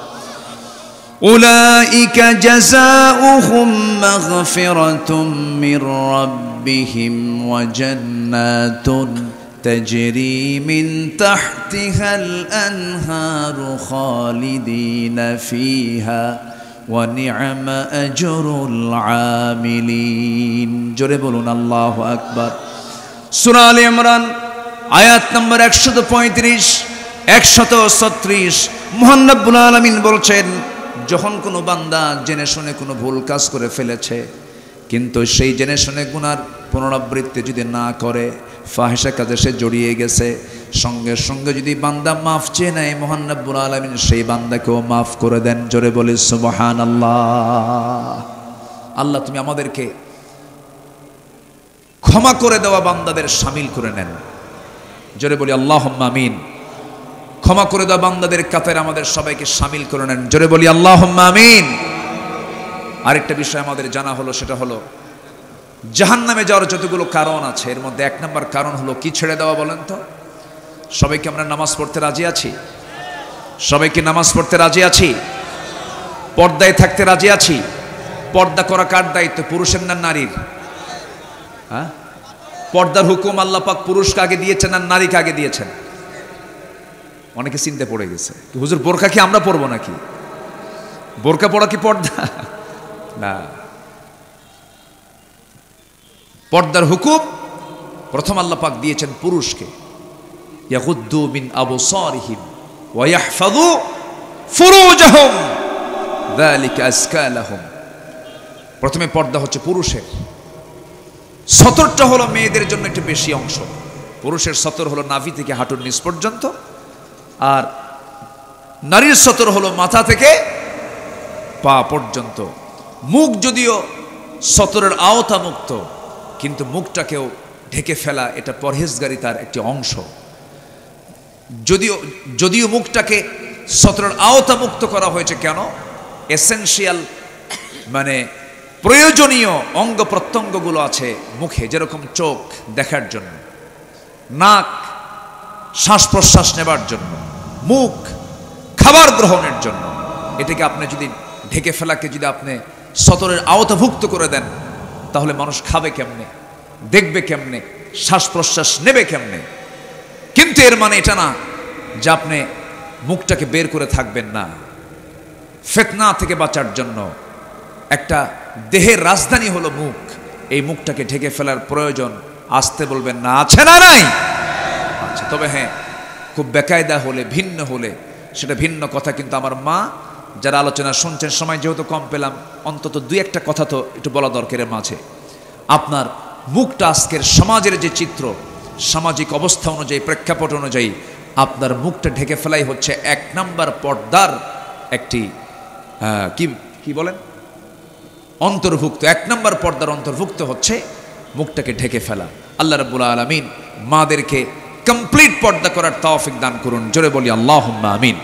উলাইকা জাযাউহুম মাগফিরাতুম মির রাব্বিহিম ওয়া জান্নাতুন তাজরি মিন তাহতিহাল আনহারু খালিদিনা ফিহা ওয়া নি'মা আজরুল আমিলিন। জোরে বলুন আল্লাহু আকবার। সূরা আলে ইমরান আয়াত নম্বর 135 136 মহান রব্বুল আলামিন বলছেন, যখন কোনো বান্দা জেনে শুনে কোনো ভুল কাজ করে ফেলেছে, কিন্তু সেই জেনে শুনে গুনার পুনরাবৃত্তি যদি না করে, ফাহিশা কাজে সে জড়িয়ে গেছে, সঙ্গে সঙ্গে যদি বান্দা মাফ চেয়ে নেয়, মহান রব্বুল আলামিন সেই বান্দাকেও মাফ করে দেন। জোরে বলি সুবহানাল্লাহ। আল্লাহ তুমি আমাদেরকে ক্ষমা করে দেওয়া বান্দাদের শামিল করে নেন। জোরে বলি আল্লাহুম্মা আমিন। ক্ষমা করে দেওয়া বান্দাদের কাতারে আমাদের সবাইকে শামিল করে নেন। জোরে বলি আল্লাহুম্মা আমিন। আরেকটা বিষয় আমাদের জানা হলো, সেটা হলো জাহান্নামে যাওয়ার যতগুলো কারণ আছে, এর মধ্যে 1 নম্বর কারণ হলো কি ছেড়ে দেওয়া বলেন তো? সবাইকে আমরা নামাজ পড়তে রাজি আছি? সবাইকে নামাজ পড়তে রাজি আছি? পর্দায় থাকতে রাজি আছি? পর্দা করা কার দায়িত্ব, পুরুষের না নারীর? হ্যাঁ, পর্দার হুকুম আল্লাহ পাক পুরুষকে আগে দিয়েছেন না নারীকে আগে দিয়েছেন? অনেকে চিন্তা পড়ে গেছে, হুজুর বোরকা কি আমরা পরবো নাকি? বোরকা পড়া কি পর্দা? না, পর্দার হুকুম প্রথম আল্লাহ পাক দিয়েছেন পুরুষকে। ইয়াগুদ্দু মিন আবসারিহিম ওয়া ইয়াহফাযু ফুরুজাহুম যালিকা আজকা লাহুম। প্রথমে পর্দা হচ্ছে পুরুষের, সতরটা হলো মেয়েদের জন্য একটু বেশি অংশ। পুরুষের সতর হলো নাভি থেকে হাঁটুর নিচ পর্যন্ত, আর নারীর সতর হলো মাথা থেকে পা পর্যন্ত। মুখ যদিও সতরের আওতা মুক্ত, কিন্তু মুখটাকেও ঢেকে ফেলা এটা পরহেজগারিতার একটি অংশ। যদিও মুখটাকে সতরের আওতা মুক্ত করা হয়েছে, কেন? এসেনশিয়াল মানে প্রয়োজনীয় অঙ্গ প্রত্যঙ্গগুলো আছে মুখে, যেরকম চোখ দেখার জন্য, নাক শ্বাস প্রশ্বাস নেবার জন্য, মুখ খাবার গ্রহণের জন্য। এটাকে আপনি যদি ঢেকে ফেলাকে যদি আপনি সতরের আওতাভুক্ত করে দেন, তাহলে মানুষ খাবে কেমনে, দেখবে কেমনে, শ্বাস প্রশ্বাস নেবে কেমনে? কিন্তু এর মানে এটা না যে আপনি মুখটাকে বের করে থাকবেন না। ফিতনা থেকে বাঁচার জন্য একটা দেহের রাজধানী হলো মুখ, এই মুখটাকে ঢেকে ফেলার প্রয়োজন। আসতে বলবেন না, আছে না নাই? আচ্ছা, তবে হ্যাঁ, খুব বেকায়দা হলে, ভিন্ন হলে সেটা ভিন্ন কথা। কিন্তু আমার মা যারা আলোচনা শুনছেন, সময় যেহেতু কম পেলাম, অন্তত 2-1টা কথা তো একটু বলা দরকারের মাঝে। আপনার মুখটা আজকের সমাজের যে চিত্র, সামাজিক অবস্থা অনুযায়ী, প্রেক্ষাপট অনুযায়ী আপনার মুখটা ঢেকে ফেলাই হচ্ছে 1 নম্বর পর্দার একটি কি বলেন, অন্তর্ভুক্ত। 1 নম্বর পর্দার অন্তর্ভুক্ত হচ্ছে মুখটাকে ঢেকে ফেলা। আল্লাহ রাব্বুল আলামিন মাদেরকে কমপ্লিট পর্দা করার তৌফিক দান করুন। জোরে বলি আল্লাহুম্মা আমিন।